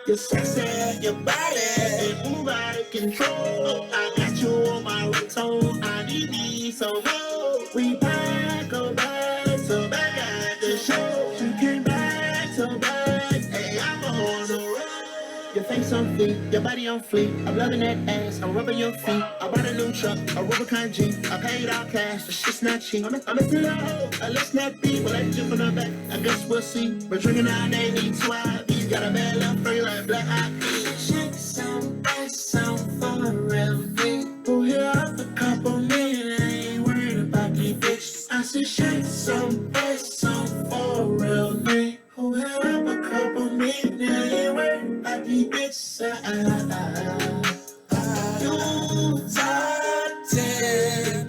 Your sexy, your body, move out of control. I got you on my ringtone. I need me some more. We back, go back to back at the show. You came back to back. Hey, I'm on the road. Your face on fleek, your body on fleek. I'm loving that ass, I'm rubbing your feet. I bought a new truck, a Rubicon G. I paid all cash, the shit's not cheap. I'm a slow, let's not be. But let's jump on the back, I guess we'll see. We're drinking all day, need 12. He's got a bad love for you like black eyed peas. Shake some ass, some for a real thing. Oh, here up a couple million, I ain't worried about these bitches. I said shake some ass, some for a real thing. Oh, here up a couple million, I ain't worried about these bitches. You top 10,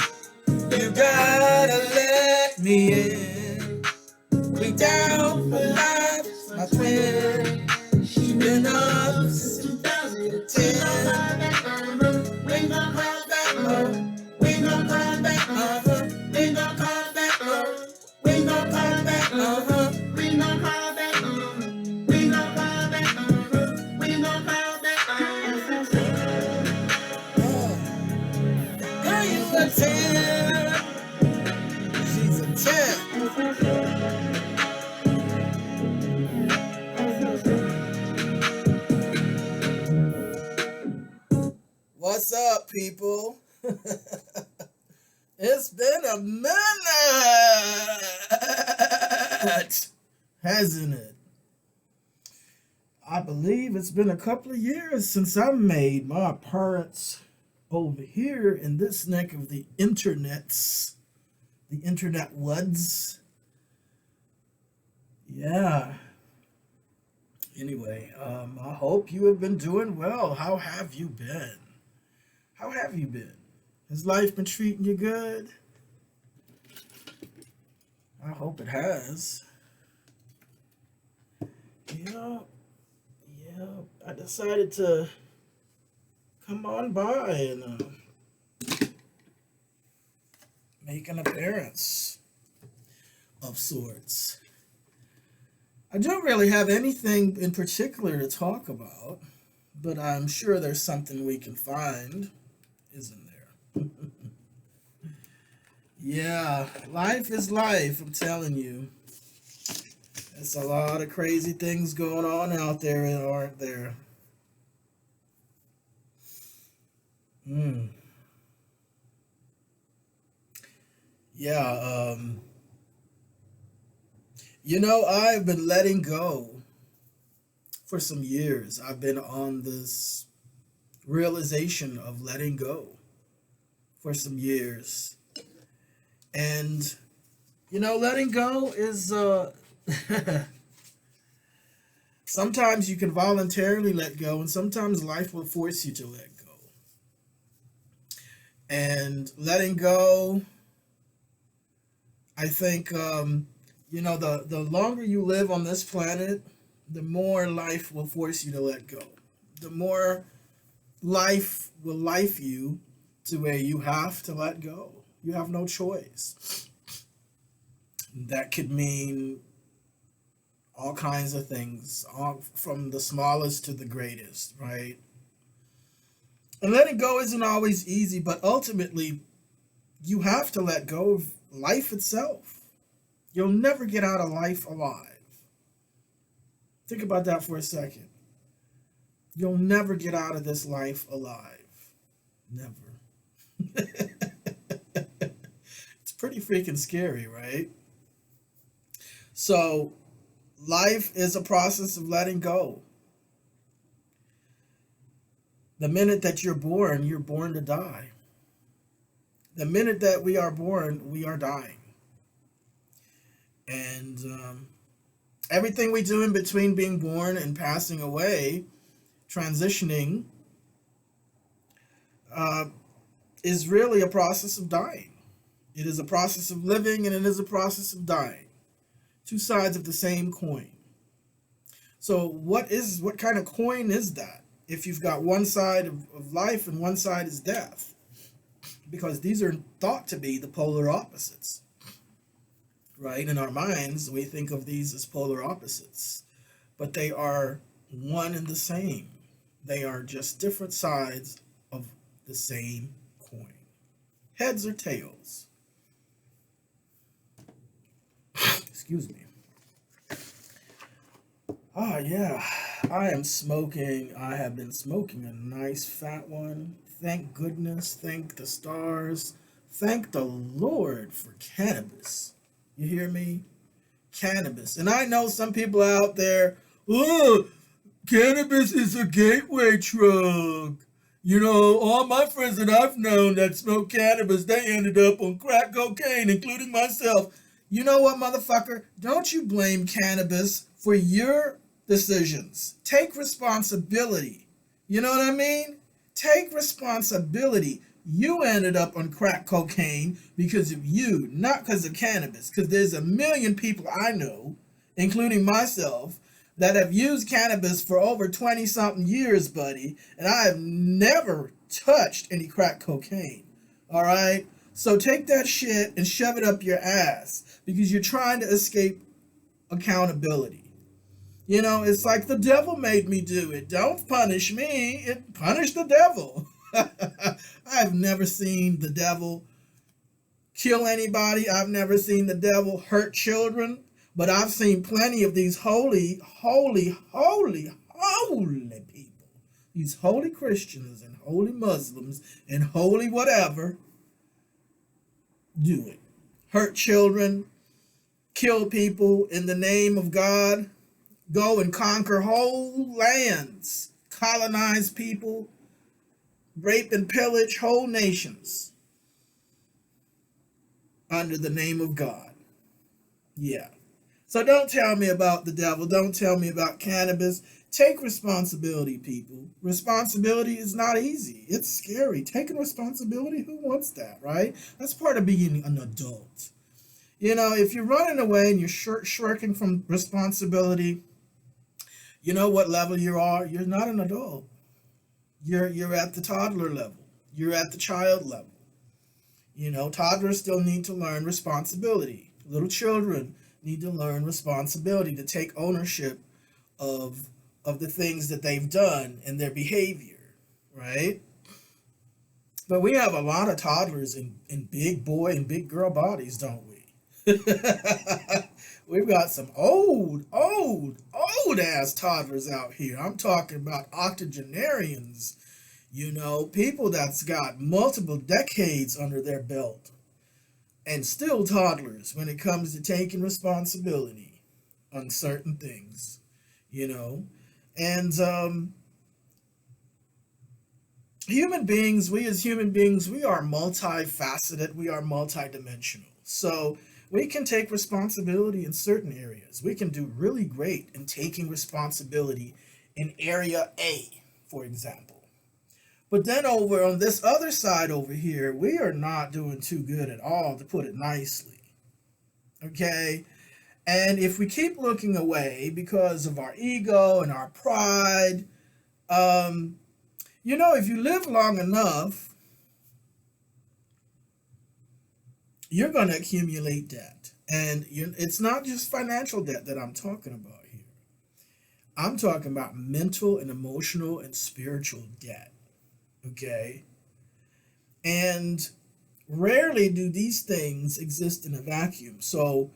you gotta let me in. We down for life, my twin. She been up since 2010. We gon' call back home. We gon' call back home. We gon' call back home. We gon' call back home. We gon' call back home. We gon' call back home. We gon' call back home. Girl, you a 10. She's a 10. What's up, people? It's been a minute, hasn't it? I believe it's been a couple of years since I made my appearance over here in this neck of the internets, the internet woods. Yeah. Anyway, I hope you have been doing well. How have you been? How have you been? Has life been treating you good? I hope it has. Yeah, I decided to come on by and make an appearance of sorts. I don't really have anything in particular to talk about, but I'm sure there's something we can find, isn't there? Yeah, life is life, I'm telling you. There's a lot of crazy things going on out there, aren't there? Yeah, I've been letting go for some years. I've been on this realization of letting go for some years. And, letting go is, sometimes you can voluntarily let go, and sometimes life will force you to let go. And letting go, I think, the longer you live on this planet, the more life will force you to let go. The more life will life you to where you have to let go. You have no choice. That could mean all kinds of things, all from the smallest to the greatest, right? And letting go isn't always easy, but ultimately, you have to let go of life itself. You'll never get out of life alive. Think about that for a second. You'll never get out of this life alive. Never. It's pretty freaking scary, right? So, life is a process of letting go. The minute that you're born to die. The minute that we are born, we are dying. And everything we do in between being born and passing away, transitioning, is really a process of dying. It is a process of living and it is a process of dying. Two sides of the same coin. So what kind of coin is that? If you've got one side of life and one side is death. Because these are thought to be the polar opposites. Right? In our minds, we think of these as polar opposites. But they are one and the same. They are just different sides of the same coin. Heads or tails. Excuse me. Ah, yeah. I am smoking. I have been smoking a nice fat one. Thank goodness. Thank the stars. Thank the Lord for cannabis. You hear me? Cannabis. And I know some people out there, oh, cannabis is a gateway drug. You know, all my friends that I've known that smoke cannabis, they ended up on crack cocaine, including myself. You know what, motherfucker? Don't you blame cannabis for your decisions. Take responsibility. You know what I mean? Take responsibility. You ended up on crack cocaine because of you, not because of cannabis. Because there's a million people I know, including myself, that have used cannabis for over 20 something years, buddy, and I have never touched any crack cocaine. All right? So take that shit and shove it up your ass because you're trying to escape accountability. You know, it's like the devil made me do it. Don't punish me, punish the devil. I've never seen the devil kill anybody. I've never seen the devil hurt children. But I've seen plenty of these holy, holy, holy, holy people. These holy Christians and holy Muslims and holy whatever do it. Hurt children, kill people in the name of God, go and conquer whole lands, colonize people, rape and pillage whole nations under the name of God. Yeah. So don't tell me about the devil. Don't tell me about cannabis. Take responsibility, people. Responsibility is not easy. It's scary. Taking responsibility, who wants that, right? That's part of being an adult. You know, if you're running away and you're shirking from responsibility, you know what level you are? You're not an adult. You're at the toddler level. You're at the child level. You know, toddlers still need to learn responsibility. Little children need to learn responsibility to take ownership of the things that they've done and their behavior, right? But we have a lot of toddlers in big boy and big girl bodies, don't we? We've got some old ass toddlers out here. I'm talking about octogenarians, you know, people that's got multiple decades under their belt and still toddlers when it comes to taking responsibility on certain things, you know. And human beings, we as human beings, we are multifaceted, we are multidimensional. So we can take responsibility in certain areas. We can do really great in taking responsibility in area A, for example. But then over on this other side over here, we are not doing too good at all, to put it nicely. Okay? And if we keep looking away because of our ego and our pride, you know, if you live long enough, you're going to accumulate debt. And it's not just financial debt that I'm talking about here. I'm talking about mental and emotional and spiritual debt. Okay? And rarely do these things exist in a vacuum. So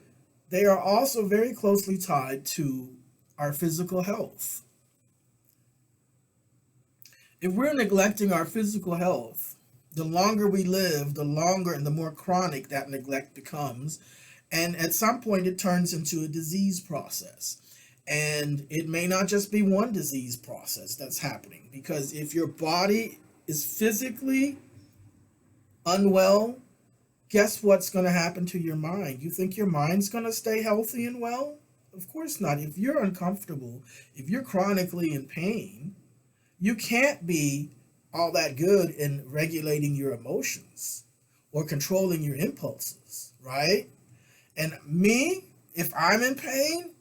they are also very closely tied to our physical health. If we're neglecting our physical health, the longer we live, the longer and the more chronic that neglect becomes. And at some point, it turns into a disease process. And it may not just be one disease process that's happening, because if your body is physically unwell, guess what's going to happen to your mind? You think your mind's going to stay healthy and well? Of course not. If you're uncomfortable, if you're chronically in pain, you can't be all that good in regulating your emotions or controlling your impulses, right? And me, if I'm in pain,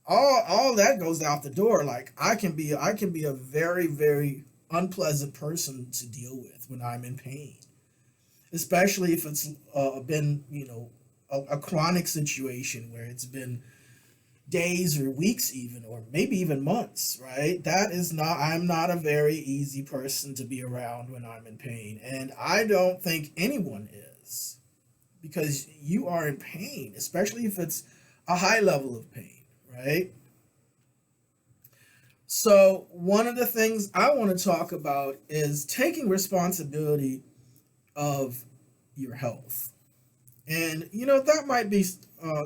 all that goes out the door. Like I can be a very, very unpleasant person to deal with when I'm in pain, especially if it's been, you know, a chronic situation where it's been days or weeks even, or maybe even months, right? I'm not a very easy person to be around when I'm in pain, and I don't think anyone is, because you are in pain, especially if it's a high level of pain, right? So one of the things I want to talk about is taking responsibility of your health. And, that might be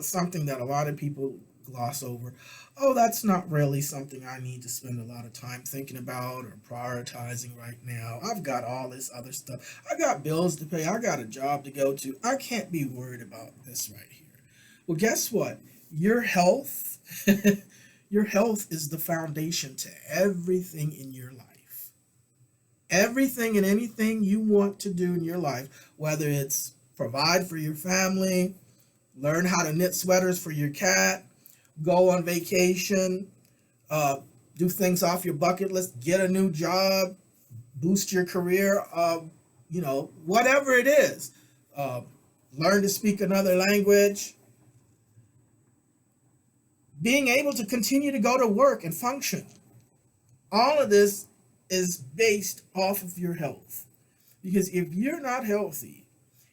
something that a lot of people gloss over. Oh, that's not really something I need to spend a lot of time thinking about or prioritizing right now. I've got all this other stuff. I got bills to pay. I got a job to go to. I can't be worried about this right here. Well, guess what? Your health, your health is the foundation to everything in your life. Everything and anything you want to do in your life, whether it's provide for your family, learn how to knit sweaters for your cat, go on vacation, uh, do things off your bucket list, get a new job, boost your career, whatever it is. Uh, Learn to speak another language, being able to continue to go to work and function. All of this is based off of your health. Because if you're not healthy,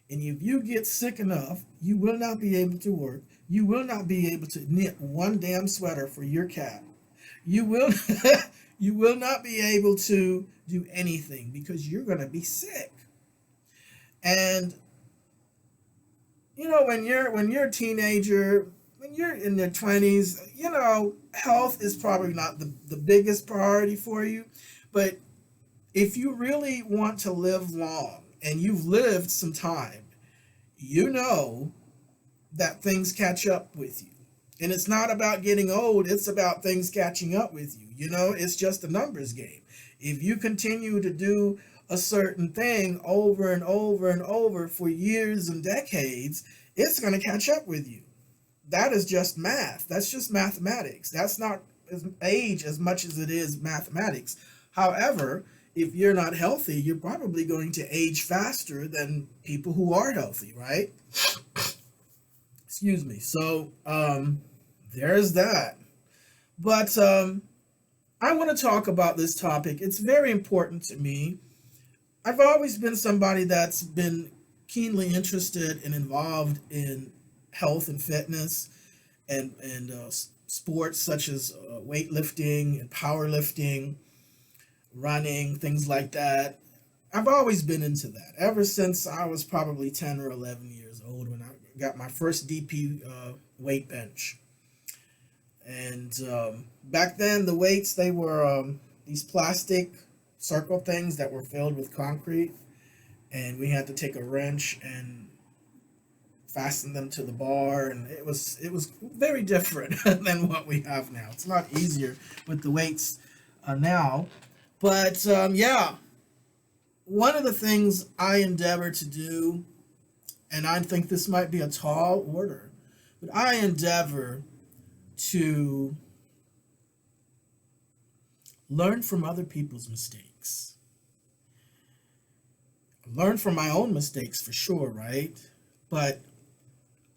and if you get sick enough, you will not be able to work. You will not be able to knit one damn sweater for your cat. You will you will not be able to do anything because you're going to be sick. And when you're a teenager, when you're in your 20s, health is probably not the biggest priority for you. But if you really want to live long and you've lived some time, you know that things catch up with you. And it's not about getting old, it's about things catching up with you. It's just a numbers game. If you continue to do a certain thing over and over and over for years and decades, it's going to catch up with you. That is just math. That's just mathematics. That's not age as much as it is mathematics. However, if you're not healthy, you're probably going to age faster than people who are healthy, right? Excuse me. So, there's that. But I want to talk about this topic. It's very important to me. I've always been somebody that's been keenly interested and involved in health and fitness and sports such as weightlifting and powerlifting, running, things like that. I've always been into that ever since I was probably 10 or 11 years old when I got my first DP weight bench. And back then, the weights, they were these plastic circle things that were filled with concrete. And we had to take a wrench and fasten them to the bar. And it was very different than what we have now. It's a lot easier with the weights now. But yeah, one of the things I endeavor to do, and I think this might be a tall order, but I endeavor to learn from other people's mistakes. Learn from my own mistakes for sure, right? But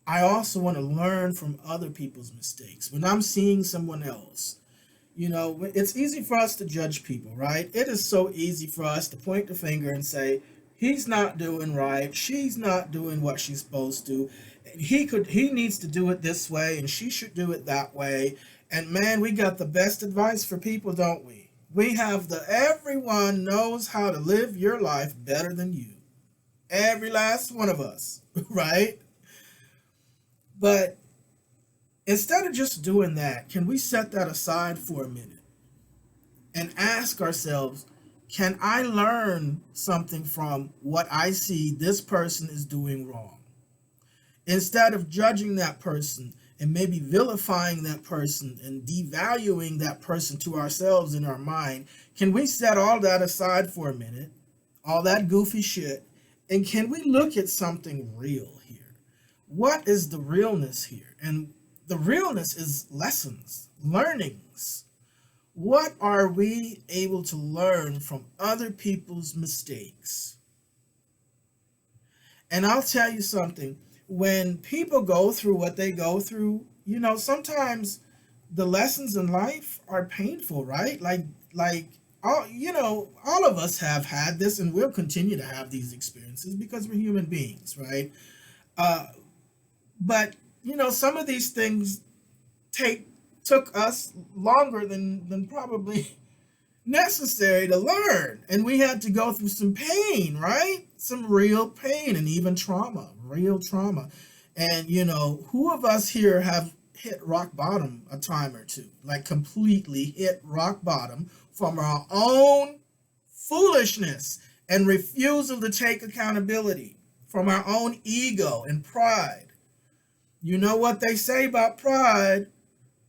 I also want to learn from other people's mistakes. When I'm seeing someone else, it's easy for us to judge people, right? It is so easy for us to point the finger and say, he's not doing right, she's not doing what she's supposed to. He needs to do it this way and she should do it that way. And man, we got the best advice for people, don't we? We have everyone knows how to live your life better than you. Every last one of us, right? But instead of just doing that, can we set that aside for a minute and ask ourselves, can I learn something from what I see this person is doing wrong? Instead of judging that person and maybe vilifying that person and devaluing that person to ourselves in our mind, can we set all that aside for a minute, all that goofy shit, and can we look at something real here? What is the realness here? And the realness is lessons, learnings. What are we able to learn from other people's mistakes? And I'll tell you something, when people go through what they go through, sometimes the lessons in life are painful, right? Like all of us have had this, and we'll continue to have these experiences because we're human beings, right? Uh, but some of these things take took us longer than probably necessary to learn, and we had to go through some pain, right? Some real pain and even trauma, real trauma. And who of us here have hit rock bottom a time or two, like completely hit rock bottom from our own foolishness and refusal to take accountability, from our own ego and pride? You know what they say about pride?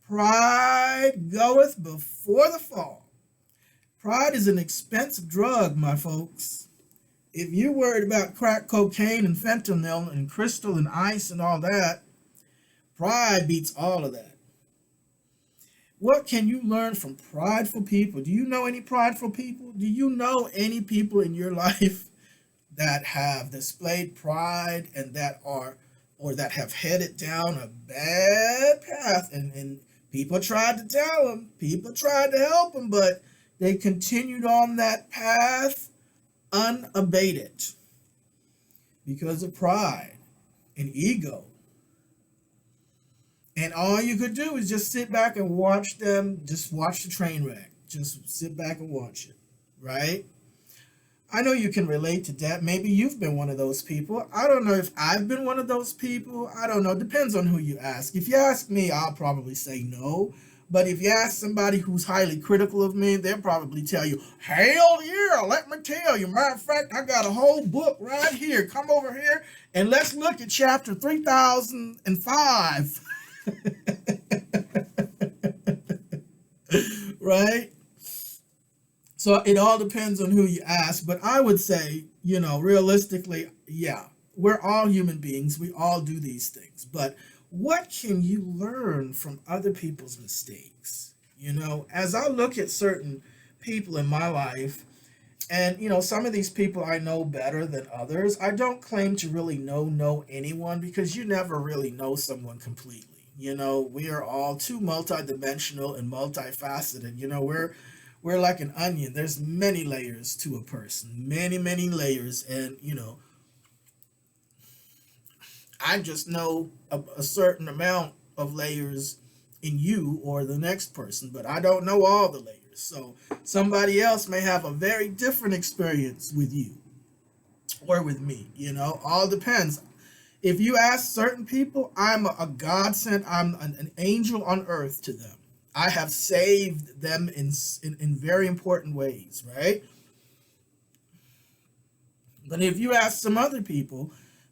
Pride goeth before the fall. Pride is an expensive drug, my folks. If you're worried about crack cocaine and fentanyl and crystal and ice and all that, pride beats all of that. What can you learn from prideful people? Do you know any prideful people? Do you know any people in your life that have displayed pride and that are, or that have headed down a bad path, and people tried to tell them, people tried to help them, but they continued on that path unabated because of pride and ego. And all you could do is just sit back and watch them, just watch the train wreck. Just sit back and watch it, right? I know you can relate to that. Maybe you've been one of those people. I don't know if I've been one of those people. I don't know. It depends on who you ask. If you ask me, I'll probably say no. But if you ask somebody who's highly critical of me, they'll probably tell you, hell yeah, let me tell you. Matter of fact, I got a whole book right here. Come over here and let's look at chapter 3005. Right? So it all depends on who you ask. But I would say, realistically, yeah, we're all human beings. We all do these things. But what can you learn from other people's mistakes? As I look at certain people in my life, and some of these people I know better than others. I don't claim to really know anyone, because you never really know someone completely. We are all too multidimensional and multifaceted. We're like an onion. There's many layers to a person, many layers, and I just know a certain amount of layers in you or the next person, but I don't know all the layers. So somebody else may have a very different experience with you or with me. All depends. If you ask certain people, I'm a godsend. I'm an angel on earth to them. I have saved them in very important ways, right? But if you ask some other people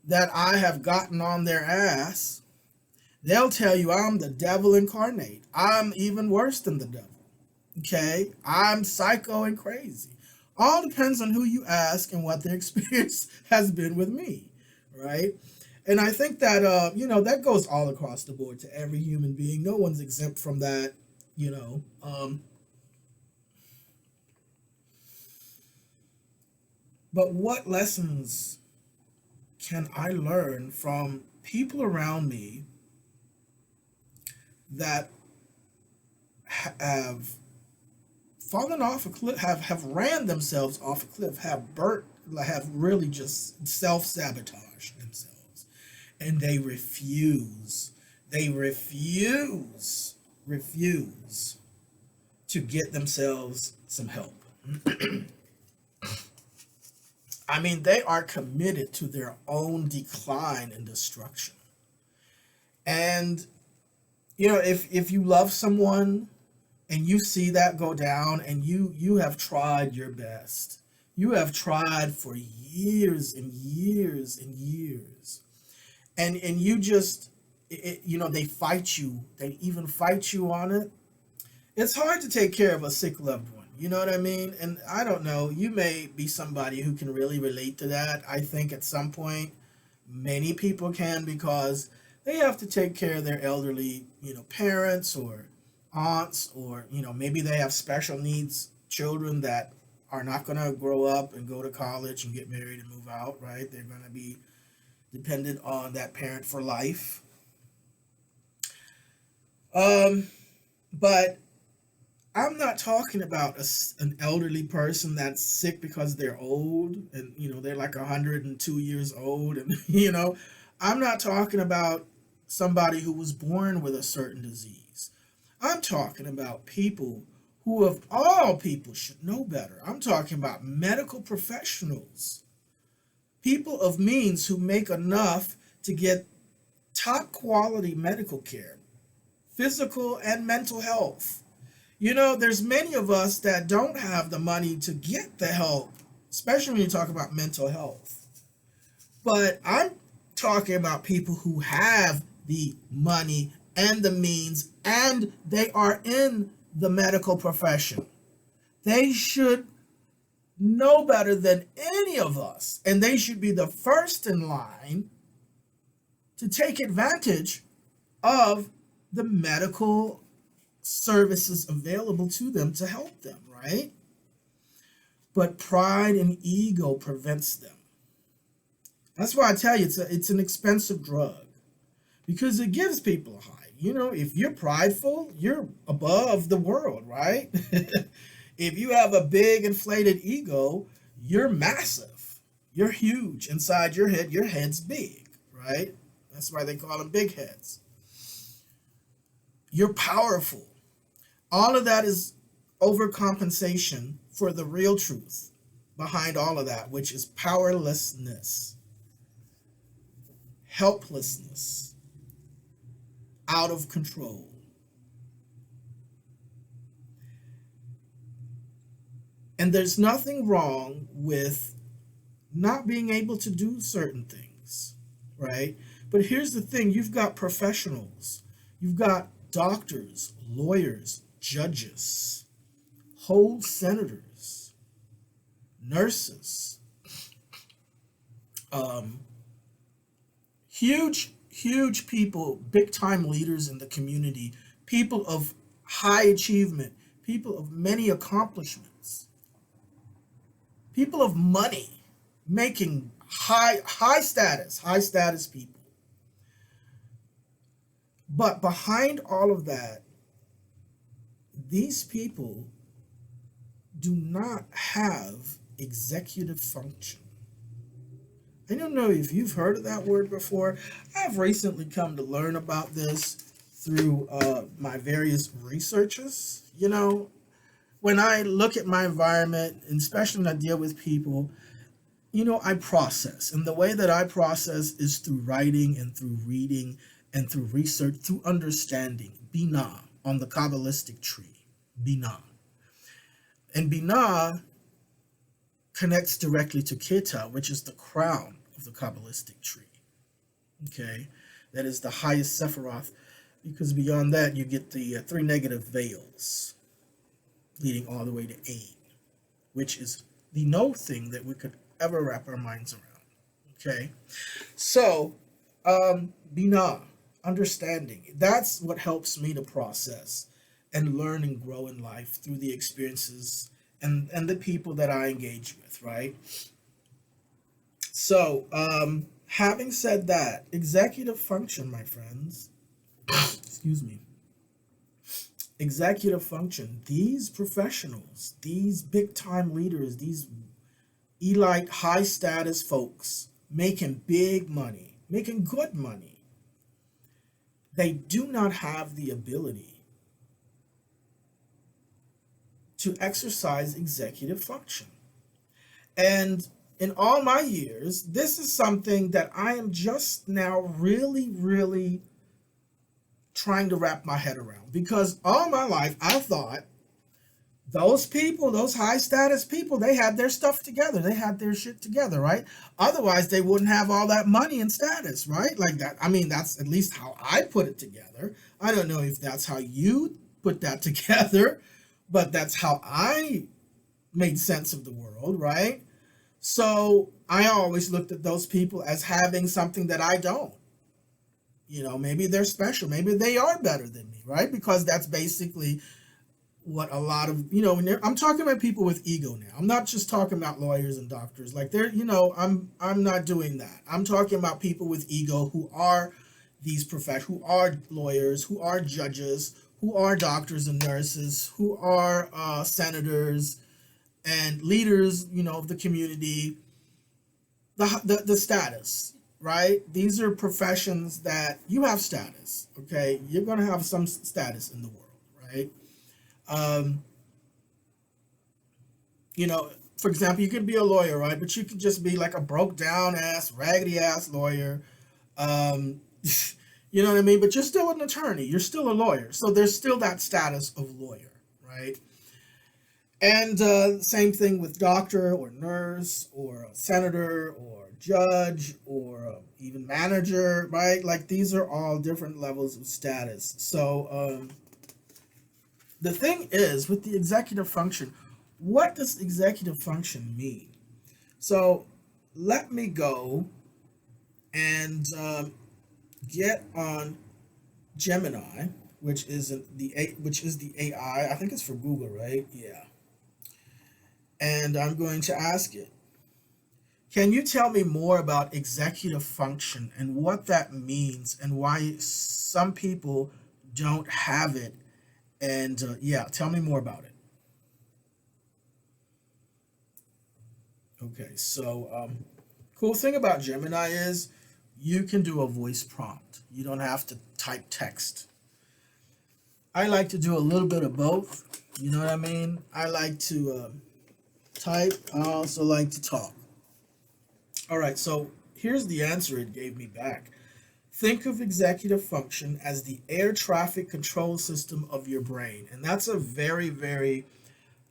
that I have gotten on their ass, they'll tell you I'm the devil incarnate. I'm even worse than the devil. Okay? I'm psycho and crazy. All depends on who you ask and what their experience has been with me, right? And I think that, that goes all across the board to every human being. No one's exempt from that, But what lessons can I learn from people around me that have fallen off a cliff, have ran themselves off a cliff, have really just self-sabotaged themselves, and they refuse to get themselves some help. I mean, they are committed to their own decline and destruction. And if you love someone and you see that go down, and you have tried your best, you have tried for years and years and years, and you just they fight you, they even fight you on it. It's hard to take care of a sick loved one. You know what I mean? And I don't know, you may be somebody who can really relate to that. I think at some point many people can, because they have to take care of their elderly, parents or aunts, or maybe they have special needs children that are not going to grow up and go to college and get married and move out, right? They're going to be dependent on that parent for life. But I'm not talking about an elderly person that's sick because they're old and, they're like 102 years old. And, I'm not talking about somebody who was born with a certain disease. I'm talking about people who, of all people, should know better. I'm talking about medical professionals, people of means who make enough to get top quality medical care, physical and mental health. There's many of us that don't have the money to get the help, especially when you talk about mental health. But I'm talking about people who have the money and the means, and they are in the medical profession. They should know better than any of us, and they should be the first in line to take advantage of the medical services available to them to help them, right? But pride and ego prevents them. That's why I tell you it's an expensive drug, because it gives people a high. If you're prideful, you're above the world, right? If you have a big inflated ego, you're massive. You're huge inside your head. Your head's big, right? That's why they call them big heads. You're powerful. All of that is overcompensation for the real truth behind all of that, which is powerlessness, helplessness, out of control. And there's nothing wrong with not being able to do certain things, right? But here's the thing, you've got professionals, you've got doctors, lawyers, judges, whole senators, nurses, huge people, big time leaders in the community, people of high achievement, people of many accomplishments, people of money, making high status people. But behind all of that, these people do not have executive function. I don't know if you've heard of that word before. I've recently come to learn about this through my various researches. When I look at my environment, and especially when I deal with people, I process. And the way that I process is through writing and through reading and through research, through understanding. Binah, on the Kabbalistic tree. Binah. And Binah connects directly to Keta, which is the crown of the Kabbalistic tree. Okay? That is the highest Sephiroth, because beyond that you get the three negative veils leading all the way to Ain, which is the no thing that we could ever wrap our minds around. Okay? So, Binah, understanding, that's what helps me to process and learn and grow in life through the experiences and the people that I engage with, right? So, having said that, executive function, my friends, excuse me, executive function, these professionals, these big time leaders, these elite high status folks making big money, making good money, they do not have the ability to exercise executive function. And in all my years, this is something that I am just now really trying to wrap my head around, because all my life I thought those people, those high status people, they had their stuff together. They had their shit together, right? Otherwise, they wouldn't have all that money and status, right? Like that. I mean, that's at least how I put it together. I don't know if that's how you put that together, but that's how I made sense of the world, right? So I always looked at those people as having something that I don't. Maybe they're special. Maybe they are better than me, right? Because that's basically what a lot of, I'm talking about people with ego now. I'm not just talking about lawyers and doctors. Like I'm not doing that. I'm talking about people with ego who are these who are lawyers, who are judges, who are doctors and nurses, who are senators and leaders, of the community, the status, right? These are professions that you have status, okay? You're going to have some status in the world, right? Um, you know, for example, you could be a lawyer, right? But you could just be like a broke down ass, raggedy ass lawyer. Um, you know what I mean? But you're still an attorney. You're still a lawyer. So there's still that status of lawyer, right? And same thing with doctor or nurse or a senator or judge or even manager, right? Like these are all different levels of status. So the thing is with the executive function, what does executive function mean? So let me go and get on Gemini, which is the AI. I think it's for Google, right? Yeah. And I'm going to ask it, can you tell me more about executive function and what that means and why some people don't have it? And yeah, tell me more about it. Okay, so cool thing about Gemini is you can do a voice prompt. You don't have to type text. I like to do a little bit of both. You know what I mean? I like to type. I also like to talk. All right, so here's the answer it gave me back. Think of executive function as the air traffic control system of your brain. And that's a very, very,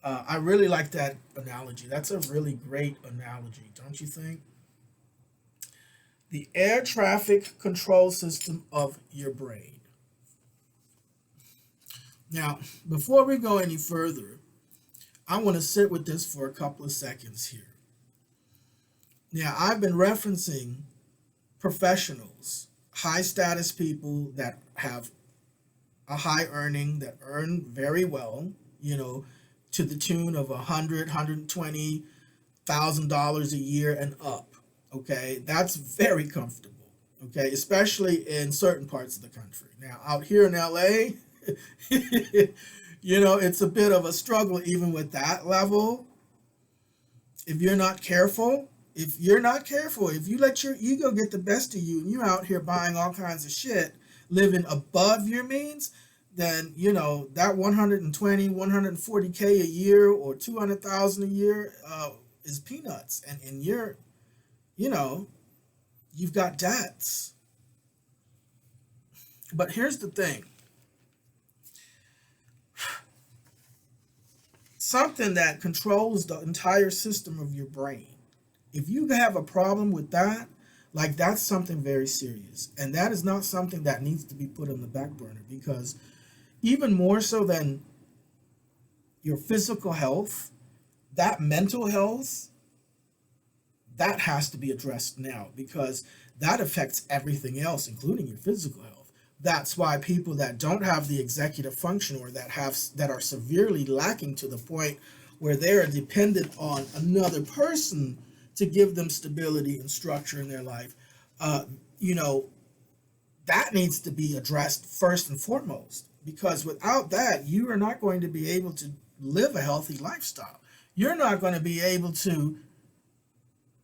I really like that analogy. That's a really great analogy, don't you think? The air traffic control system of your brain. Now, before we go any further, I want to sit with this for a couple of seconds here. Now, I've been referencing professionals, high status people that have a high earning, that earn very well, to the tune of $120,000 a year and up. Okay, that's very comfortable. Okay, especially in certain parts of the country. Now, out here in LA, it's a bit of a struggle even with that level. If you're not careful, if you let your ego get the best of you and you're out here buying all kinds of shit, living above your means, then, that 140K a year or 200,000 a year is peanuts. And you're, you've got debts. But here's the thing. Something that controls the entire system of your brain. If you have a problem with that, like that's something very serious. And that is not something that needs to be put on the back burner, because even more so than your physical health, that mental health, that has to be addressed now, because that affects everything else, including your physical health. That's why people that don't have the executive function, or that are severely lacking to the point where they are dependent on another person to give them stability and structure in their life, that needs to be addressed first and foremost, because without that, you are not going to be able to live a healthy lifestyle. You're not going to be able to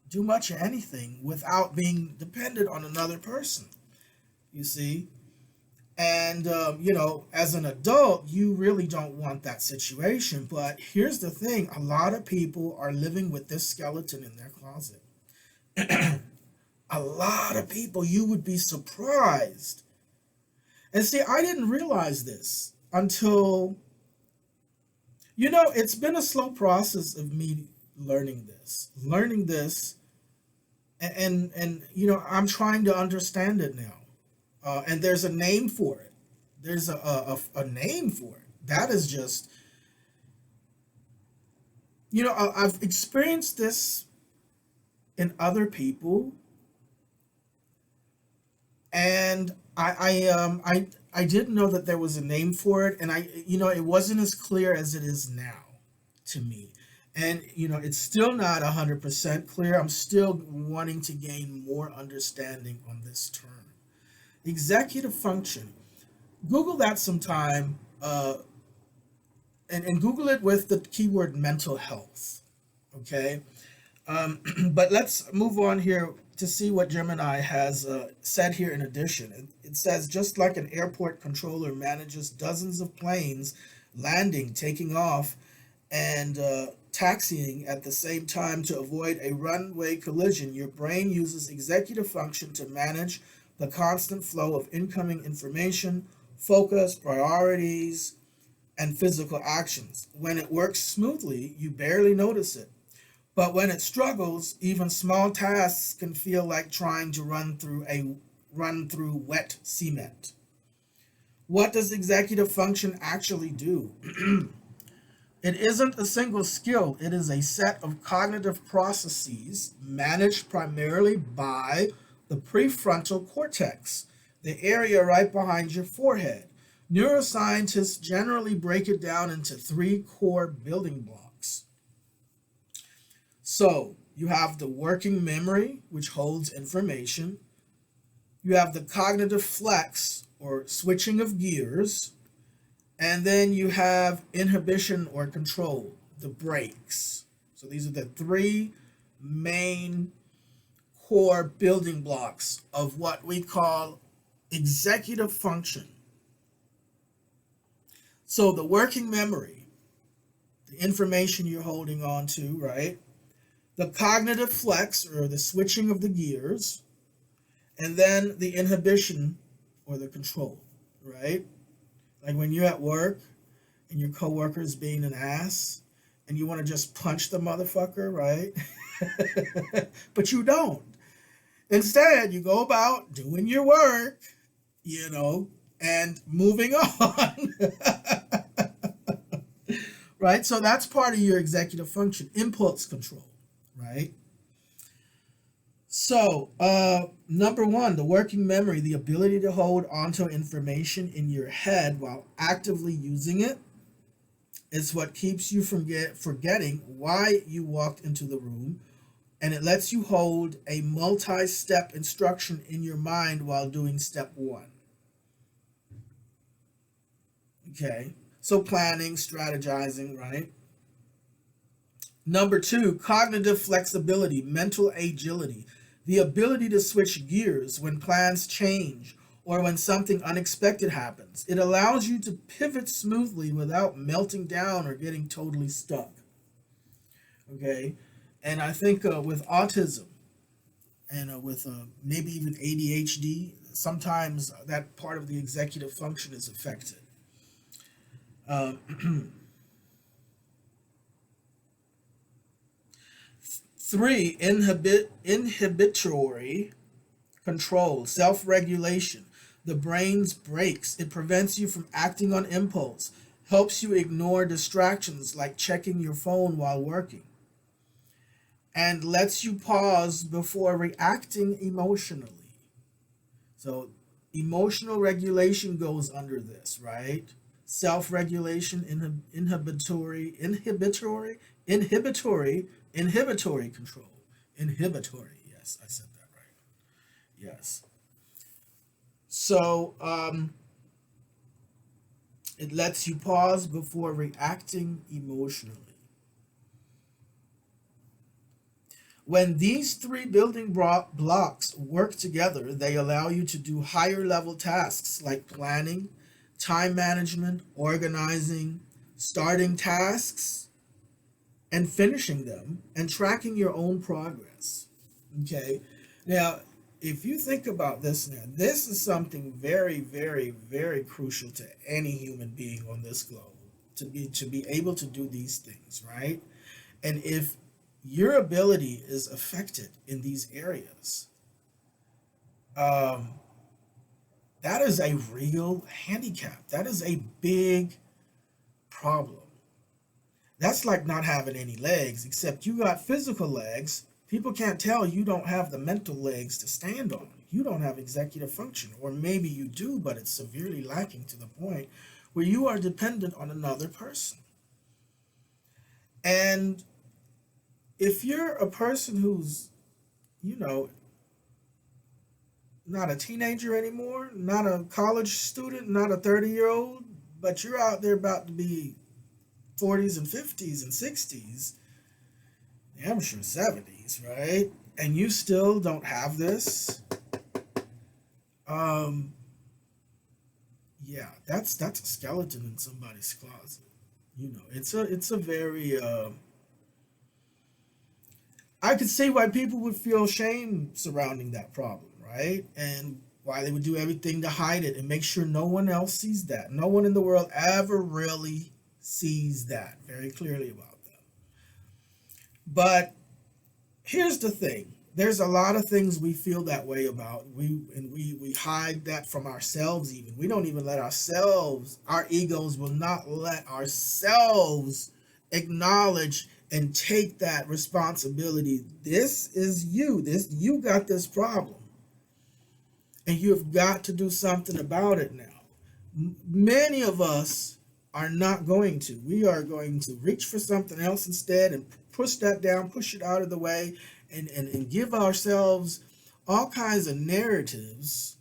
do much of anything without being dependent on another person, you see? And, as an adult, you really don't want that situation. But here's the thing. A lot of people are living with this skeleton in their closet. A lot of people, you would be surprised. And see, I didn't realize this until, it's been a slow process of me learning this, and I'm trying to understand it now. And there's a name for it. There's a name for it. That is just, I've experienced this in other people, and I didn't know that there was a name for it, and it wasn't as clear as it is now to me. And, it's still not 100% clear. I'm still wanting to gain more understanding on this term. Executive function. Google that sometime Uh, and Google it with the keyword mental health. Okay. But let's move on here to see what Gemini has said here in addition. It says just like an airport controller manages dozens of planes landing, taking off, and taxiing at the same time to avoid a runway collision, your brain uses executive function to manage the constant flow of incoming information, focus, priorities, and physical actions. When it works smoothly, you barely notice it. But when it struggles, even small tasks can feel like trying to run through wet cement. What does executive function actually do? It isn't a single skill, it is a set of cognitive processes managed primarily by the prefrontal cortex, the area right behind your forehead. Neuroscientists generally break it down into three core building blocks. So, you have the working memory, which holds information. You have the cognitive flex, or switching of gears. And then you have inhibition or control, the brakes. So these are the three main core building blocks of what we call executive function. So the working memory, the information you're holding on to, right? The cognitive flex, or the switching of the gears, and then the inhibition or the control, right? Like when you're at work and your coworker is being an ass and you want to just punch the motherfucker, right? But you don't. Instead, you go about doing your work, and moving on. Right? So that's part of your executive function, impulse control, right? So, number one, the working memory, the ability to hold onto information in your head while actively using it, is what keeps you from forgetting why you walked into the room, and it lets you hold a multi-step instruction in your mind while doing step one. Okay, so planning, strategizing, right? Number two, cognitive flexibility, mental agility, the ability to switch gears when plans change or when something unexpected happens. It allows you to pivot smoothly without melting down or getting totally stuck. Okay, and I think with autism and with maybe even ADHD, sometimes that part of the executive function is affected. Um, Three, inhibitory control, self regulation. The brain's brakes. It prevents you from acting on impulse, helps you ignore distractions like checking your phone while working, and lets you pause before reacting emotionally. So, emotional regulation goes under this, right? Self regulation, inhibitory control. Inhibitory, yes, I said that right. Yes. So, it lets you pause before reacting emotionally. When these three building blocks work together, they allow you to do higher level tasks like planning, time management, organizing, starting tasks, and finishing them, and tracking your own progress. Okay? Now, if you think about this now, this is something very, very, very crucial to any human being on this globe to be able to do these things, right? And if your ability is affected in these areas, um, that is a real handicap. That is a big problem. That's like not having any legs, except you got physical legs. People can't tell you don't have the mental legs to stand on. You don't have executive function, or maybe you do, but it's severely lacking to the point where you are dependent on another person. And if you're a person who's, you know, not a teenager anymore, not a college student, not a 30-year-old, but you're out there about to be 40s and 50s and 60s, I'm sure 70s, right? And you still don't have this. Um, yeah, that's a skeleton in somebody's closet. It's a very I could see why people would feel shame surrounding that problem, right? And why they would do everything to hide it and make sure no one else sees that. No one in the world ever really sees that very clearly about them. But here's the thing. There's a lot of things we feel that way about. We hide that from ourselves even. We don't even let ourselves, our egos will not let ourselves acknowledge and take that responsibility. This is you. You got this problem. And you have got to do something about it now. Many of us are not going to. We are going to reach for something else instead and push that down, push it out of the way, and give ourselves all kinds of narratives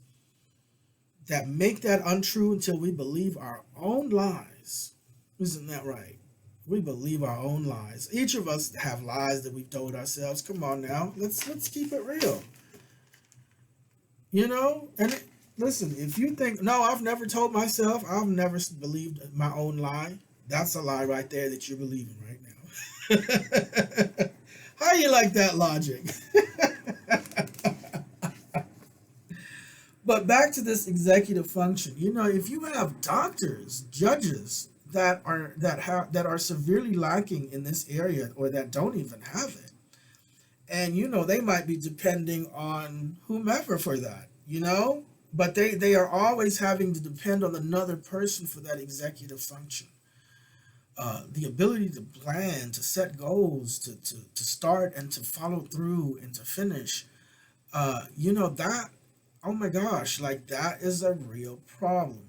that make that untrue until we believe our own lies. Isn't that right? We believe our own lies. Each of us have lies that we've told ourselves. Come on now, let's keep it real. And listen, if you think, no, I've never told myself, I've never believed my own lie, that's a lie right there that you're believing right now. How you like that logic? But back to this executive function. If you have doctors, judges that are severely lacking in this area or that don't even have it, and they might be depending on whomever for that, but they are always having to depend on another person for that executive function. The ability to plan, to set goals, to start and to follow through and to finish, that, oh my gosh, like that is a real problem.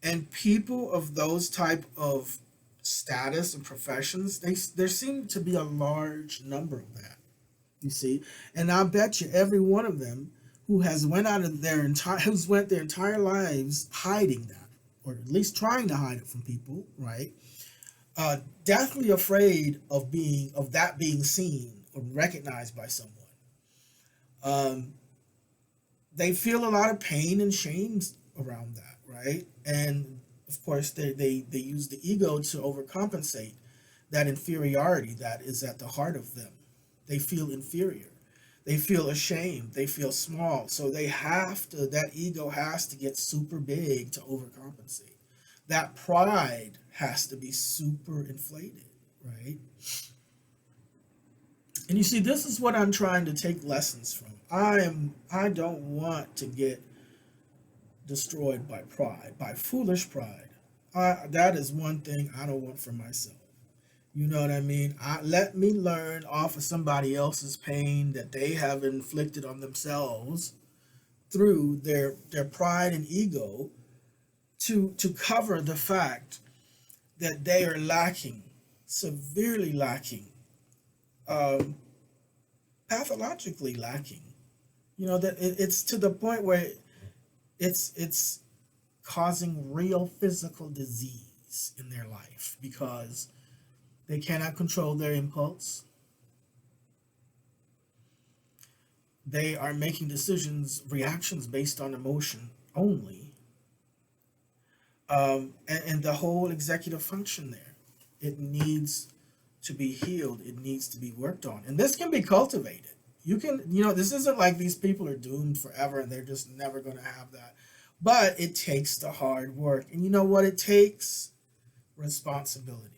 And people of those type of status and professions, there seem to be a large number of that, you see. And I bet you every one of them who has who's went their entire lives hiding that, or at least trying to hide it from people, right? Deathly afraid of that being seen or recognized by someone. They feel a lot of pain and shame around that, right? And of course, they use the ego to overcompensate that inferiority that is at the heart of them. They feel inferior. They feel ashamed. They feel small. So that ego has to get super big to overcompensate. That pride has to be super inflated, right? And you see, this is what I'm trying to take lessons from. I don't want to get destroyed by pride, by foolish pride. That is one thing I don't want for myself. You know what I mean? Let me learn off of somebody else's pain that they have inflicted on themselves through their pride and ego to cover the fact that they are lacking, severely lacking, pathologically lacking. That it's to the point where it's causing real physical disease in their life because they cannot control their impulse. They are making reactions based on emotion only. And the whole executive function there, it needs to be healed. It needs to be worked on. And this can be cultivated. This isn't like these people are doomed forever and they're just never going to have that. But it takes the hard work. And you know what it takes? Responsibility.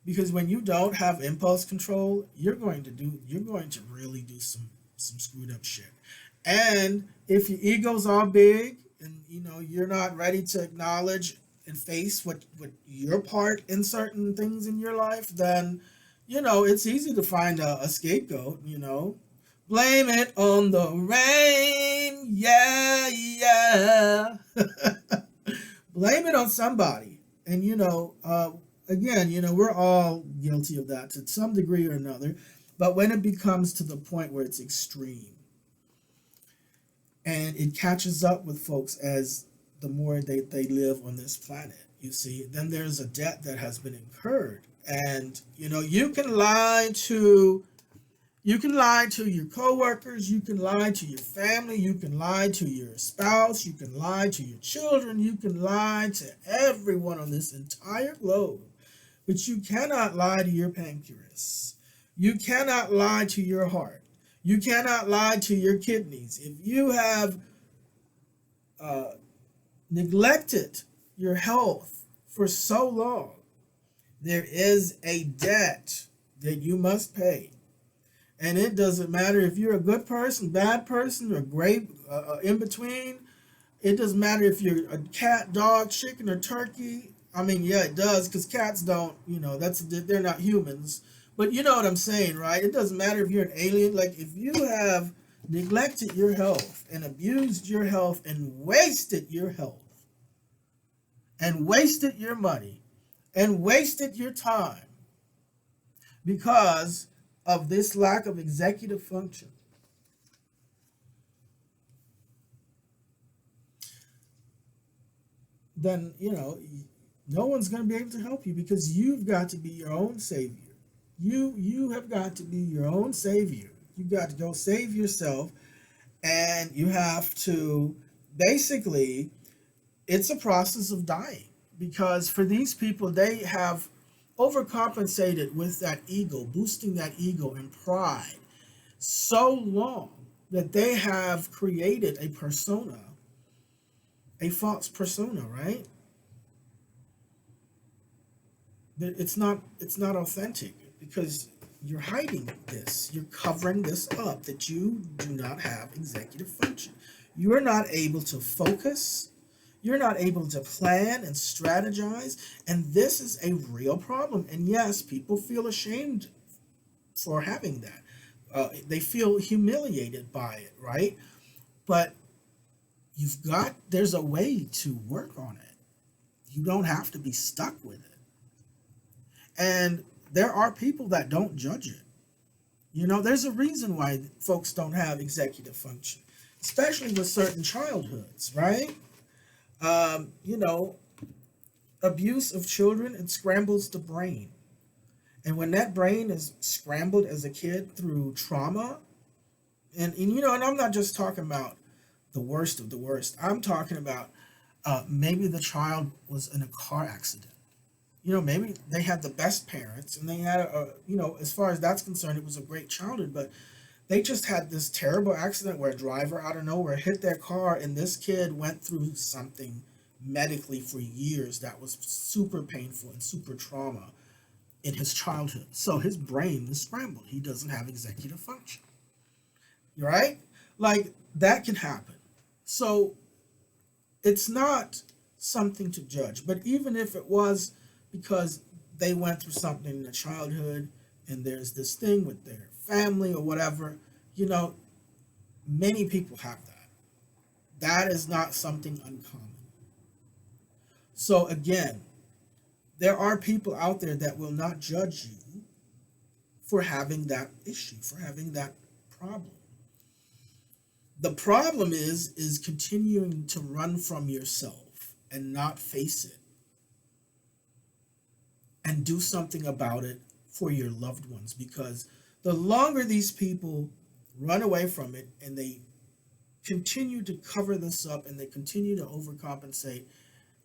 Because when you don't have impulse control, you're going to really do some screwed up shit. And if your ego's all big and you're not ready to acknowledge and face what your part in certain things in your life, then it's easy to find a scapegoat. Blame it on the rain, yeah. Blame it on somebody. And again, we're all guilty of that to some degree or another. But when it becomes to the point where it's extreme and it catches up with folks as the more they live on this planet, You see, then there's a debt that has been incurred. And you can lie to your coworkers, you can lie to your family, you can lie to your spouse, you can lie to your children, you can lie to everyone on this entire globe, but you cannot lie to your pancreas. You cannot lie to your heart. You cannot lie to your kidneys. If you have neglected your health for so long, there is a debt that you must pay. And it doesn't matter if you're a good person, bad person, or great in between. It doesn't matter if you're a cat, dog, chicken, or turkey. I mean, yeah, it does, because cats don't, they're not humans. But you know what I'm saying, right? It doesn't matter if you're an alien. Like, if you have neglected your health and abused your health and wasted your health and wasted your money and wasted your time because of this lack of executive function, then no one's going to be able to help you, because you've got to be your own savior. You have got to be your own savior. You've got to go save yourself, and you have to basically, it's a process of dying, because for these people, they have overcompensated with that ego, boosting that ego and pride so long that they have created a persona, a false persona, right? It's not authentic, because you're hiding this. You're covering this up, that you do not have executive function. You are not able to focus. You're not able to plan and strategize. And this is a real problem. And yes, people feel ashamed for having that. They feel humiliated by it, right? But there's a way to work on it. You don't have to be stuck with it. And there are people that don't judge it. There's a reason why folks don't have executive function, especially with certain childhoods, right? Abuse of children, it scrambles the brain. And when that brain is scrambled as a kid through trauma, and I'm not just talking about the worst of the worst. I'm talking about maybe the child was in a car accident. Maybe they had the best parents, and they had as far as that's concerned, it was a great childhood, but they just had this terrible accident where a driver out of nowhere hit their car, and this kid went through something medically for years that was super painful and super trauma in his childhood. So his brain is scrambled. He doesn't have executive function. Right? Like, that can happen. So it's not something to judge. But even if it was because they went through something in their childhood, and there's this thing with their family or whatever, many people have that. That is not something uncommon. So again, there are people out there that will not judge you for having that issue, for having that problem. The problem is continuing to run from yourself and not face it and do something about it for your loved ones, because the longer these people run away from it and they continue to cover this up and they continue to overcompensate,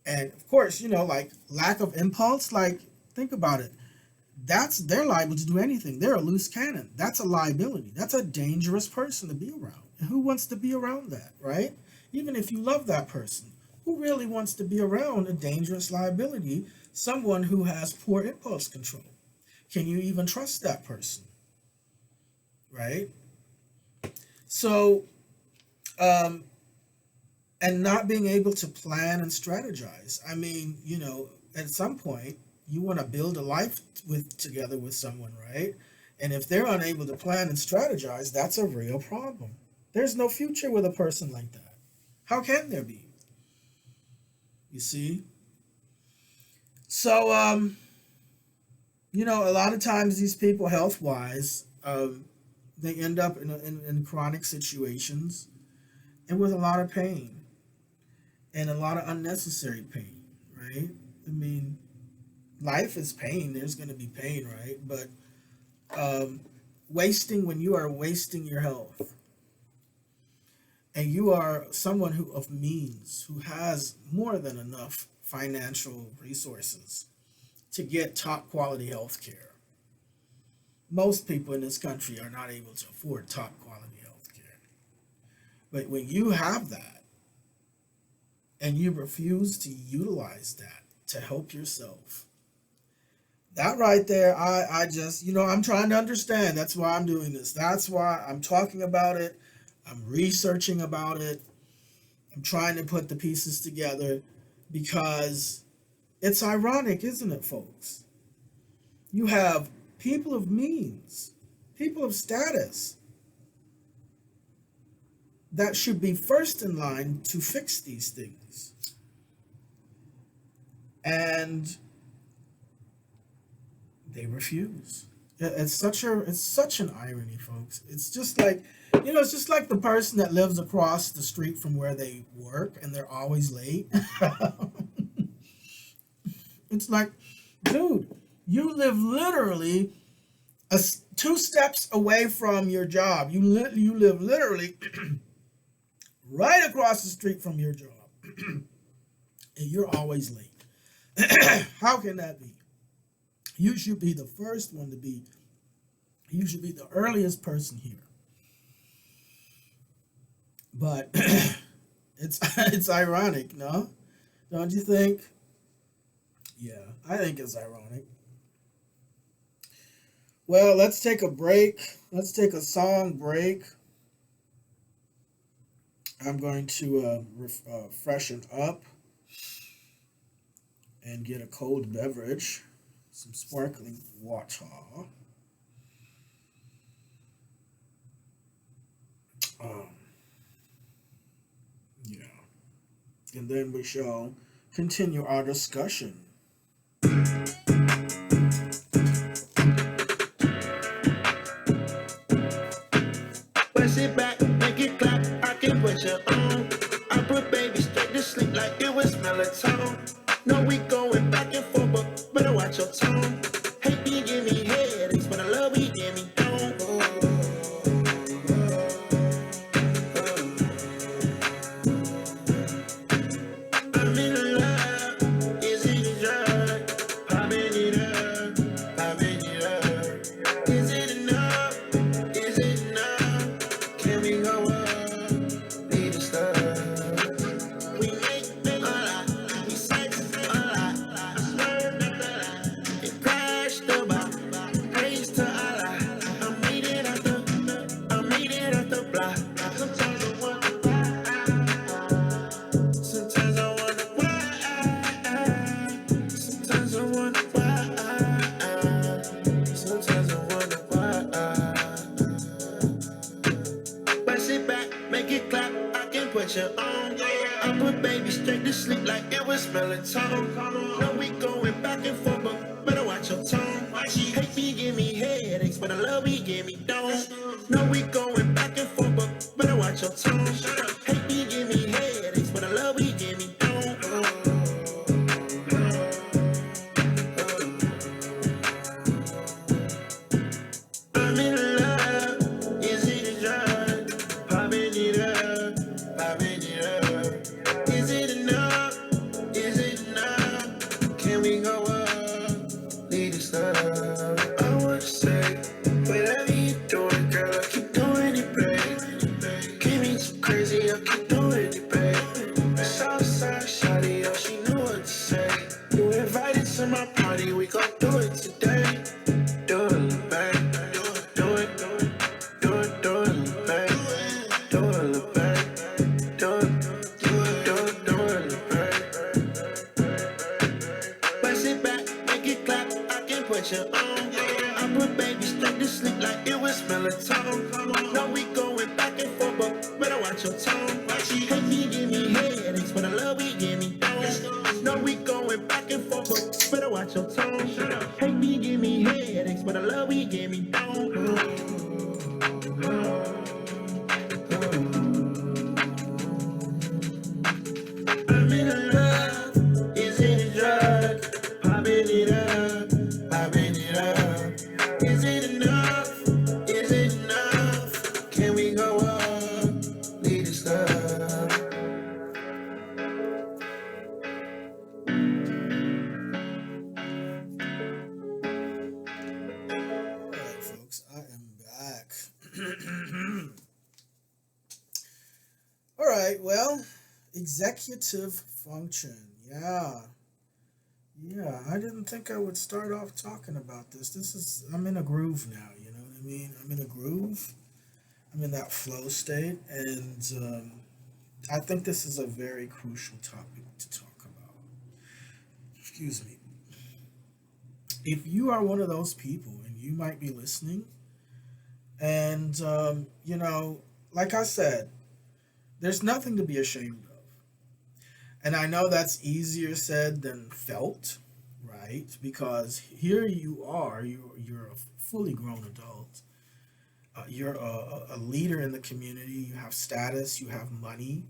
and of course, like lack of impulse, like, think about it. They're liable to do anything. They're a loose cannon. That's a liability. That's a dangerous person to be around. And who wants to be around that, right? Even if you love that person, who really wants to be around a dangerous liability, someone who has poor impulse control? Can you even trust that person, right? So, and not being able to plan and strategize. I mean, at some point, you want to build a life together with someone, right? And if they're unable to plan and strategize, that's a real problem. There's no future with a person like that. How can there be? You see? So, a lot of times these people, health-wise, they end up in chronic situations and with a lot of pain and a lot of unnecessary pain, right? I mean, life is pain. There's going to be pain, right? But wasting, when you are wasting your health, and you are someone who of means, who has more than enough financial resources to get top quality health care. Most people in this country are not able to afford top quality health care. But when you have that and you refuse to utilize that to help yourself, that right there, I just, I'm trying to understand. That's why I'm doing this. That's why I'm talking about it. I'm researching about it. I'm trying to put the pieces together because it's ironic, isn't it, folks? You have people of means, people of status that should be first in line to fix these things. And they refuse. It's such an irony, folks. It's just like, it's just like the person that lives across the street from where they work and they're always late. It's like, dude, you live literally 2 steps away from your job. You live literally right across the street from your job, and you're always late. How can that be? You should be the first one to be. You should be the earliest person here. But it's ironic, no? Don't you think? Yeah, I think it's ironic. Well, let's take a break. Let's take a song break. I'm going to freshen up and get a cold beverage, some sparkling water. And then we shall continue our discussion. Press it back, make it clap, I can put you on. I put baby straight to sleep like it was melatonin. No, we going back and forth, but better watch your tone. Hate me, give me headaches, but I love we give me don't. I'm in love, is it a drug? Popping it up, popping it up. Is it enough? Is it enough? Can we go up? Need to stop. We make a lot, we sex a lot. I swear that the lot, it crashed the bar. Praise to Allah, I made it out the block. Sometimes I wonder why. Sometimes I wonder why. Sometimes I wonder why. Sometimes I wonder why. But sit back, make it clap, I can put you on. I put baby straight to sleep like it was melatonin. No, we going back and forth, but better watch your tone. She hate me, give me headaches, but I love me, give me don't. No, we going back and forth, but better watch your tone. Hate me, give me headaches, but I love me, give me don't. I'm in love, is it a drug? Popping it up, popping it up. Is it enough? Is it enough? Can we go up? Need to stop. I wanna say, whatever you doing, girl, I keep doing it, babe. Give me some crazy, I keep doing it, babe. Southside shawty, oh, she knew what to say. You invited to my party, we gon' do it today. Do it, babe. Do it, do it, do it, do it, babe. Do it, babe. Do it, do it, do it, do it, babe. But sit back, make it clap, I can put you on. I put baby straight to sleep like it was melatonin. No, we going back and forth, but better watch your tone. She hate me, give me headaches, but I love we give me don't. No, we going back and forth, but better watch your tone. Hate me, give me headaches, but I love we give me don't. I'm in love, is it a drug? Is it enough? Is it enough? Can we go up? Need to stop. All right, folks, I am back. All right, well, executive function. Yeah. Yeah, I didn't think I would start off talking about this. I'm in a groove now, you know what I mean? I'm in a groove. I'm in that flow state, and I think this is a very crucial topic to talk about. Excuse me. If you are one of those people, and you might be listening, and, like I said, there's nothing to be ashamed of. And I know that's easier said than felt, right? Because here you are, you're a fully grown adult. You're a leader in the community. You have status, you have money.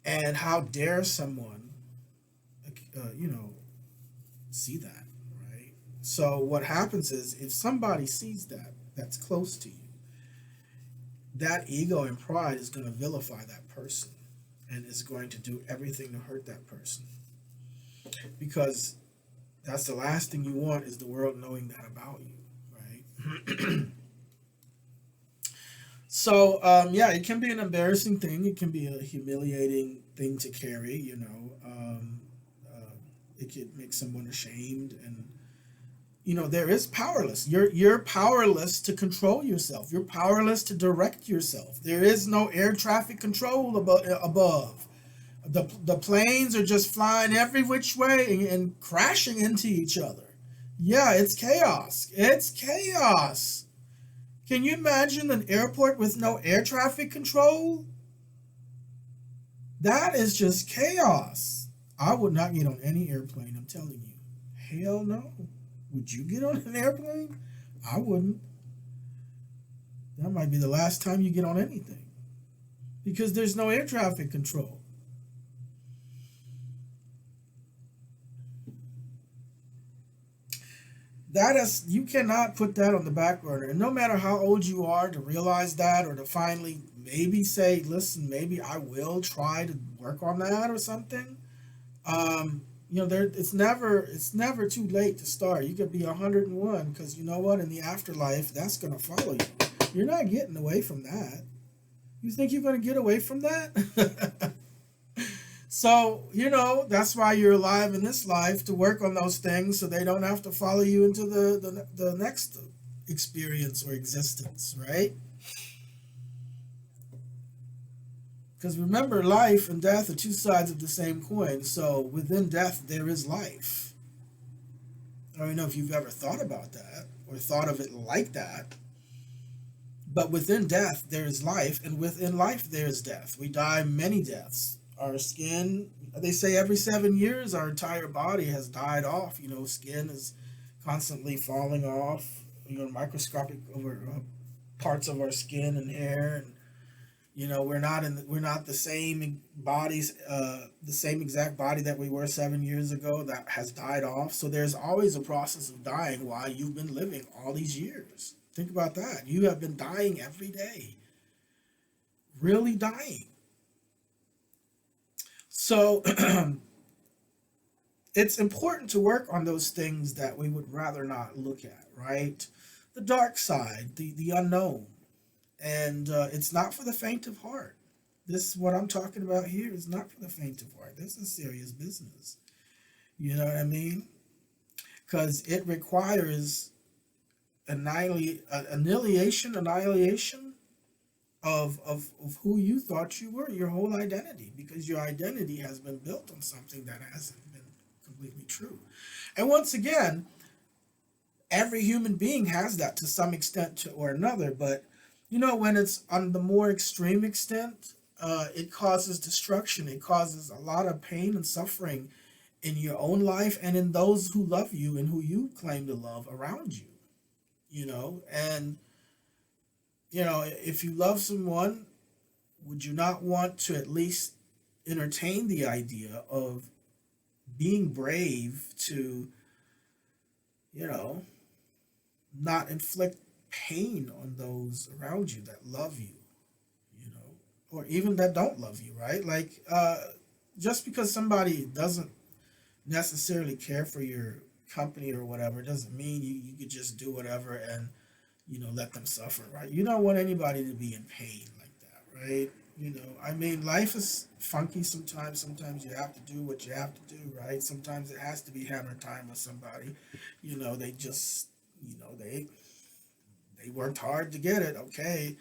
And how dare someone, you know, see that, right? So what happens is if somebody sees that, that's close to you, that ego and pride is going to vilify that person and is going to do everything to hurt that person, because that's the last thing you want, is the world knowing that about you, right? So yeah, it can be an embarrassing thing, it can be a humiliating thing to carry, it could make someone ashamed. And there is powerless. You're powerless to control yourself. You're powerless to direct yourself. There is no air traffic control above. The planes are just flying every which way and crashing into each other. Yeah, it's chaos. It's chaos. Can you imagine an airport with no air traffic control? That is just chaos. I would not get on any airplane, I'm telling you. Hell no. Would you get on an airplane? I wouldn't. That might be the last time you get on anything, because there's no air traffic control. You cannot put that on the back burner. And no matter how old you are to realize that, or to finally maybe say, listen, maybe I will try to work on that or something. It's never too late to start. You could be 101, because you know what? In the afterlife, that's going to follow you. You're not getting away from that. You think you're going to get away from that? So, that's why you're alive in this life, to work on those things so they don't have to follow you into the next experience or existence, right? Because remember, life and death are two sides of the same coin. So within death, there is life. I don't know if you've ever thought about that or thought of it like that. But within death, there is life. And within life, there is death. We die many deaths. Our skin, they say every 7 years, our entire body has died off. Skin is constantly falling off. Microscopic over parts of our skin and hair, and we're not the same bodies, the same exact body that we were 7 years ago, that has died off. So there's always a process of dying while you've been living all these years. Think about that. You have been dying every day. Really dying. So it's important to work on those things that we would rather not look at, right? The dark side, the unknown. And it's not for the faint of heart. This, what I'm talking about here, is not for the faint of heart. This is serious business. You know what I mean? Because it requires annihilation of who you thought you were, your whole identity, because your identity has been built on something that hasn't been completely true. And once again, every human being has that to some extent or another, but when it's on the more extreme extent, it causes destruction. It causes a lot of pain and suffering in your own life and in those who love you and who you claim to love around you. And if you love someone, would you not want to at least entertain the idea of being brave to, not inflict pain on those around you that love you, or even that don't love you, right? Like, just because somebody doesn't necessarily care for your company or whatever doesn't mean you could just do whatever and, let them suffer, right? You don't want anybody to be in pain like that, right? I mean, life is funky sometimes. Sometimes you have to do what you have to do, right? Sometimes it has to be hammer time with somebody. They just, they worked hard to get it, okay.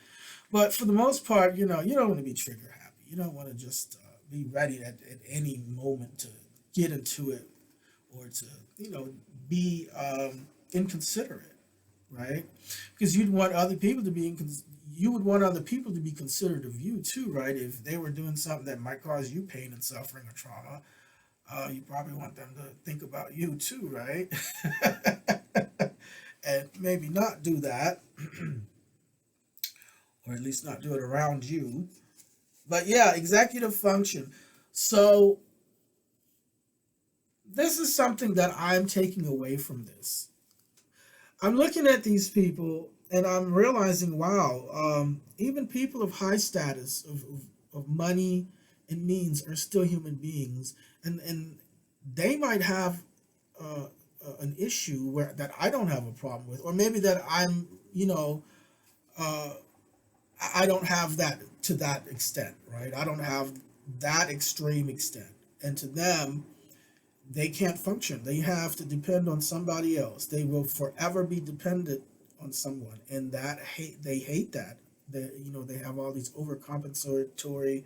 But for the most part, you don't want to be trigger happy. You don't want to just be ready at any moment to get into it or to, be inconsiderate, right? Because you'd want other people to be you would want other people to be considerate of you too, right? If they were doing something that might cause you pain and suffering or trauma, you probably want them to think about you too, right? And maybe not do that, or at least not do it around you. But yeah, executive function. So this is something that I'm taking away from this. I'm looking at these people and I'm realizing, wow, even people of high status, of money and means, are still human beings, and they might have an issue where that I don't have a problem with, or maybe that I'm, uh, I don't have that to that extent, right? I don't have that extreme extent, and to them, they can't function. They have to depend on somebody else. They will forever be dependent on someone, and they hate that. They have all these overcompensatory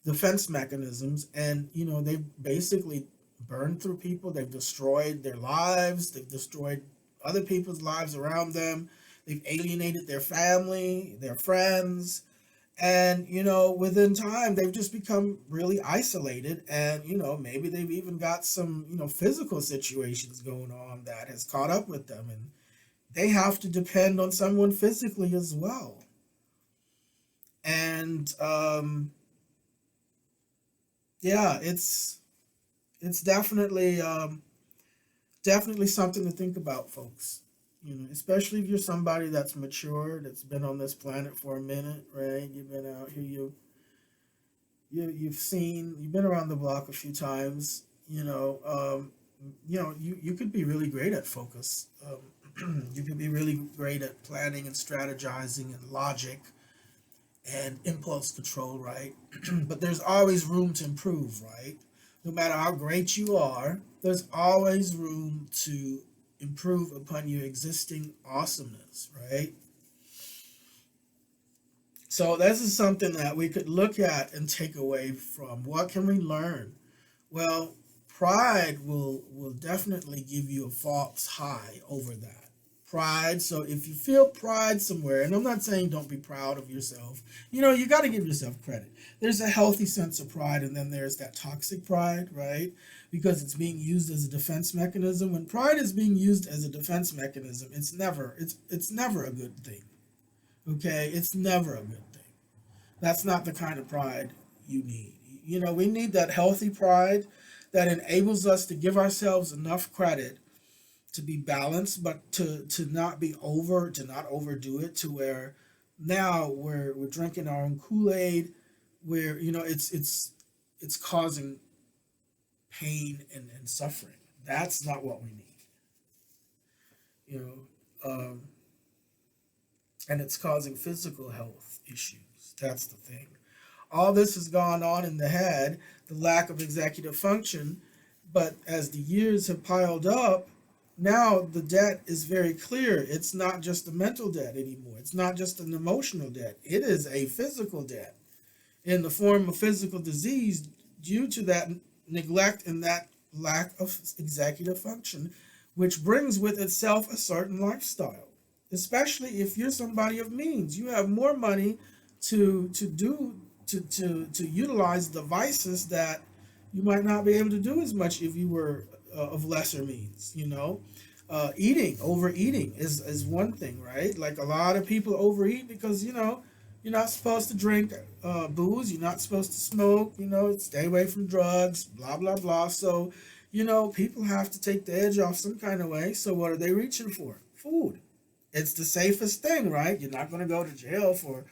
defense mechanisms, and they basically burned through people. They've destroyed their lives. They've destroyed other people's lives around them. They've alienated their family, their friends, and within time they've just become really isolated, and maybe they've even got some physical situations going on that has caught up with them, and they have to depend on someone physically as well. And yeah, it's definitely something to think about, folks. Especially if you're somebody that's mature, that's been on this planet for a minute, right? You've been out here, you've been around the block a few times. You could be really great at focus. You could be really great at planning and strategizing and logic and impulse control, right? But there's always room to improve, right? No matter how great you are, there's always room to improve upon your existing awesomeness, right? So this is something that we could look at and take away from. What can we learn? Well, pride will definitely give you a false high over that. Pride. So if you feel pride somewhere, and I'm not saying don't be proud of yourself, you got to give yourself credit. There's a healthy sense of pride, and then there's that toxic pride, right? Because it's being used as a defense mechanism. When pride is being used as a defense mechanism, it's never a good thing. Okay, it's never a good thing. That's not the kind of pride you need. We need that healthy pride that enables us to give ourselves enough credit to be balanced, but to not be to not overdo it, to where now we're drinking our own Kool-Aid, where it's causing pain and suffering. That's not what we need. You and it's causing physical health issues. That's the thing. All this has gone on in the head, the lack of executive function, but as the years have piled up, now the debt is very clear. It's not just a mental debt anymore. It's not just an emotional debt. It is a physical debt in the form of physical disease due to that neglect and that lack of executive function, which brings with itself a certain lifestyle. Especially if you're somebody of means, you have more money to utilize devices that you might not be able to do as much if you were of lesser means. Overeating is one thing, right? Like a lot of people overeat because you're not supposed to drink booze, you're not supposed to smoke, stay away from drugs, blah blah blah. So people have to take the edge off some kind of way. So what are they reaching for? Food. It's the safest thing, right? You're not going to go to jail for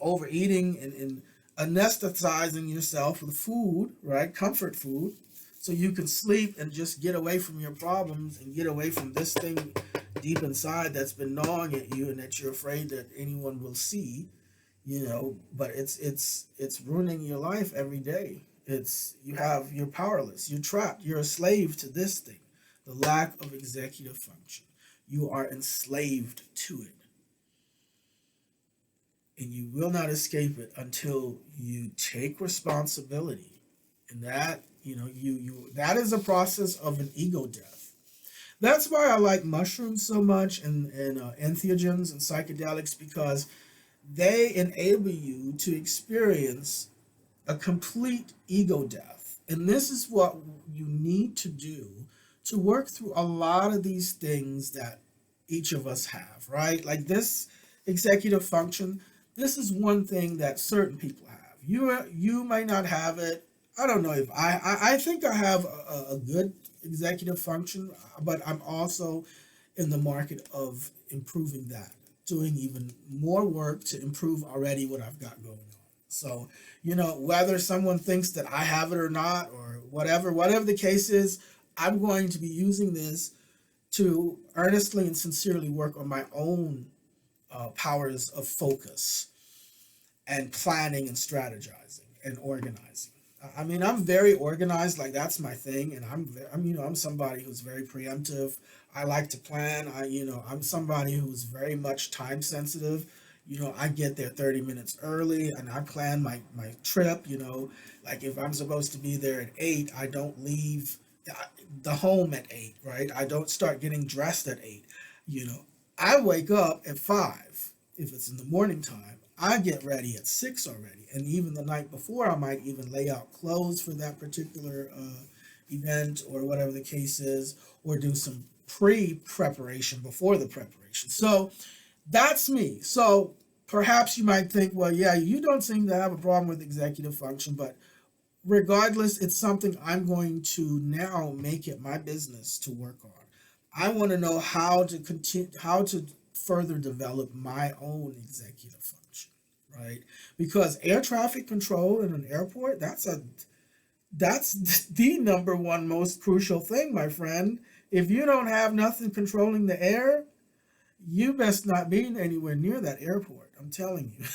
overeating and anesthetizing yourself with food, right? Comfort food, so you can sleep and just get away from your problems and get away from this thing deep inside that's been gnawing at you and that you're afraid that anyone will see, but it's ruining your life every day. You're powerless, you're trapped, you're a slave to this thing, the lack of executive function. You are enslaved to it, and you will not escape it until you take responsibility. And that, you that is a process of an ego death. That's why I like mushrooms so much, and entheogens and psychedelics, because they enable you to experience a complete ego death. And this is what you need to do to work through a lot of these things that each of us have, right? Like this executive function, this is one thing that certain people have. You may not have it. I don't know if I think I have a good executive function, but I'm also in the market of improving that, doing even more work to improve already what I've got going on. So, whether someone thinks that I have it or not, or whatever the case is, I'm going to be using this to earnestly and sincerely work on my own powers of focus and planning and strategizing and organizing. I mean, I'm very organized, like that's my thing, and I'm somebody who's very preemptive. I like to plan. I'm somebody who's very much time sensitive. I get there 30 minutes early and I plan my trip. Like if I'm supposed to be there at 8, I don't leave the home at 8, right? I don't start getting dressed at 8. I wake up at 5 if it's in the morning time. I get ready at 6 already, and even the night before I might even lay out clothes for that particular event or whatever the case is, or do some pre-preparation before the preparation. So that's me. So perhaps you might think, well, yeah, you don't seem to have a problem with executive function, but regardless, it's something I'm going to now make it my business to work on. I want to know how to further develop my own executive function, right? Because air traffic control in an airport, that's the number one most crucial thing, my friend. If you don't have nothing controlling the air, you best not be anywhere near that airport. I'm telling you.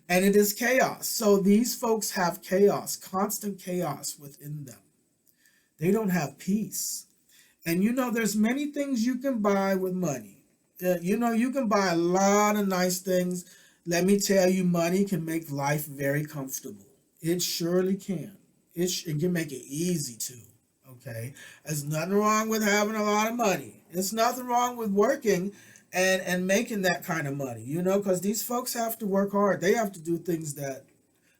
And it is chaos. So these folks have chaos, constant chaos within them. They don't have peace. And there's many things you can buy with money. You can buy a lot of nice things. Let me tell you, money can make life very comfortable. It surely can. It can make it easy too. Okay? There's nothing wrong with having a lot of money. There's nothing wrong with working and making that kind of money, because these folks have to work hard. They have to do things that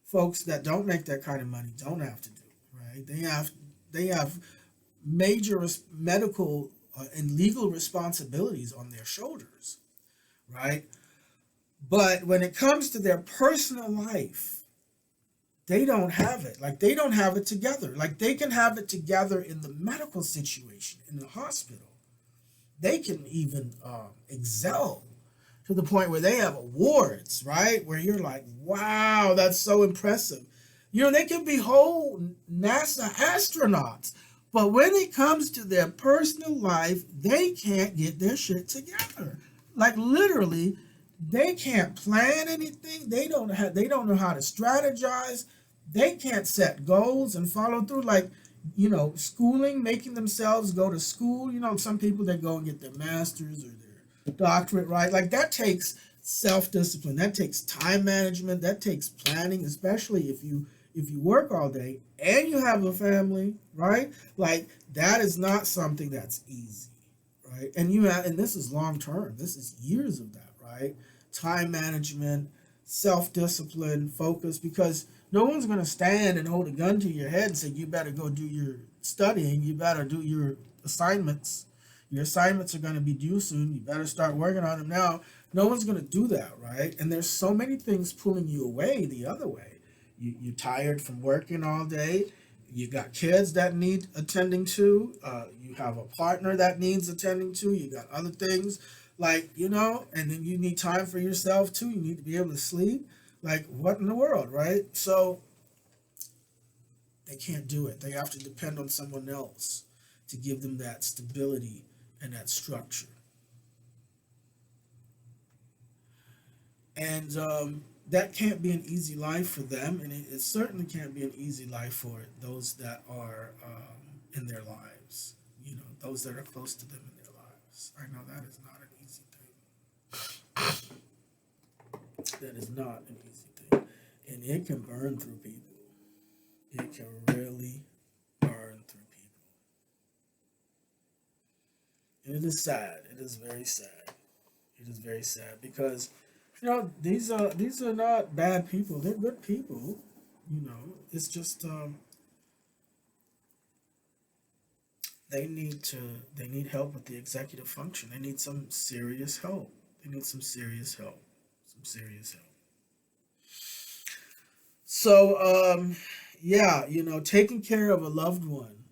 folks that don't make that kind of money don't have to do, right? They have major medical and legal responsibilities on their shoulders, right? But when it comes to their personal life, they don't have it. Like they don't have it together. Like they can have it together in the medical situation, in the hospital. They can even excel to the point where they have awards, right? Where you're like, wow, that's so impressive. They can be whole NASA astronauts, but when it comes to their personal life, they can't get their shit together. Like literally, they can't plan anything. They don't know how to strategize. They can't set goals and follow through. Like, schooling, making themselves go to school. Some people that go and get their master's or their doctorate, right? Like that takes self-discipline. That takes time management. That takes planning, especially if you work all day and you have a family, right? Like that is not something that's easy, right? And this is long term. This is years of that, right? Time management, self-discipline, focus, because no one's going to stand and hold a gun to your head and say, you better go do your studying. You better do your assignments. Your assignments are going to be due soon. You better start working on them now. No one's going to do that, right? And there's so many things pulling you away the other way. You're tired from working all day. You got kids that need attending to. You have a partner that needs attending to. You got other things like, and then you need time for yourself too. You need to be able to sleep. Like, what in the world, right? So they can't do it. They have to depend on someone else to give them that stability and that structure. And that can't be an easy life for them, and it certainly can't be an easy life for those that are in their lives. Those that are close to them in their lives. I know that is not an easy thing. That is not an easy thing, and it can burn through people. It can really burn through people, and it is sad. It is very sad. It is very sad because these are not bad people. They're good people. It's just they need help with the executive function. They need some serious help. They need some serious help. Some serious help. So yeah, taking care of a loved one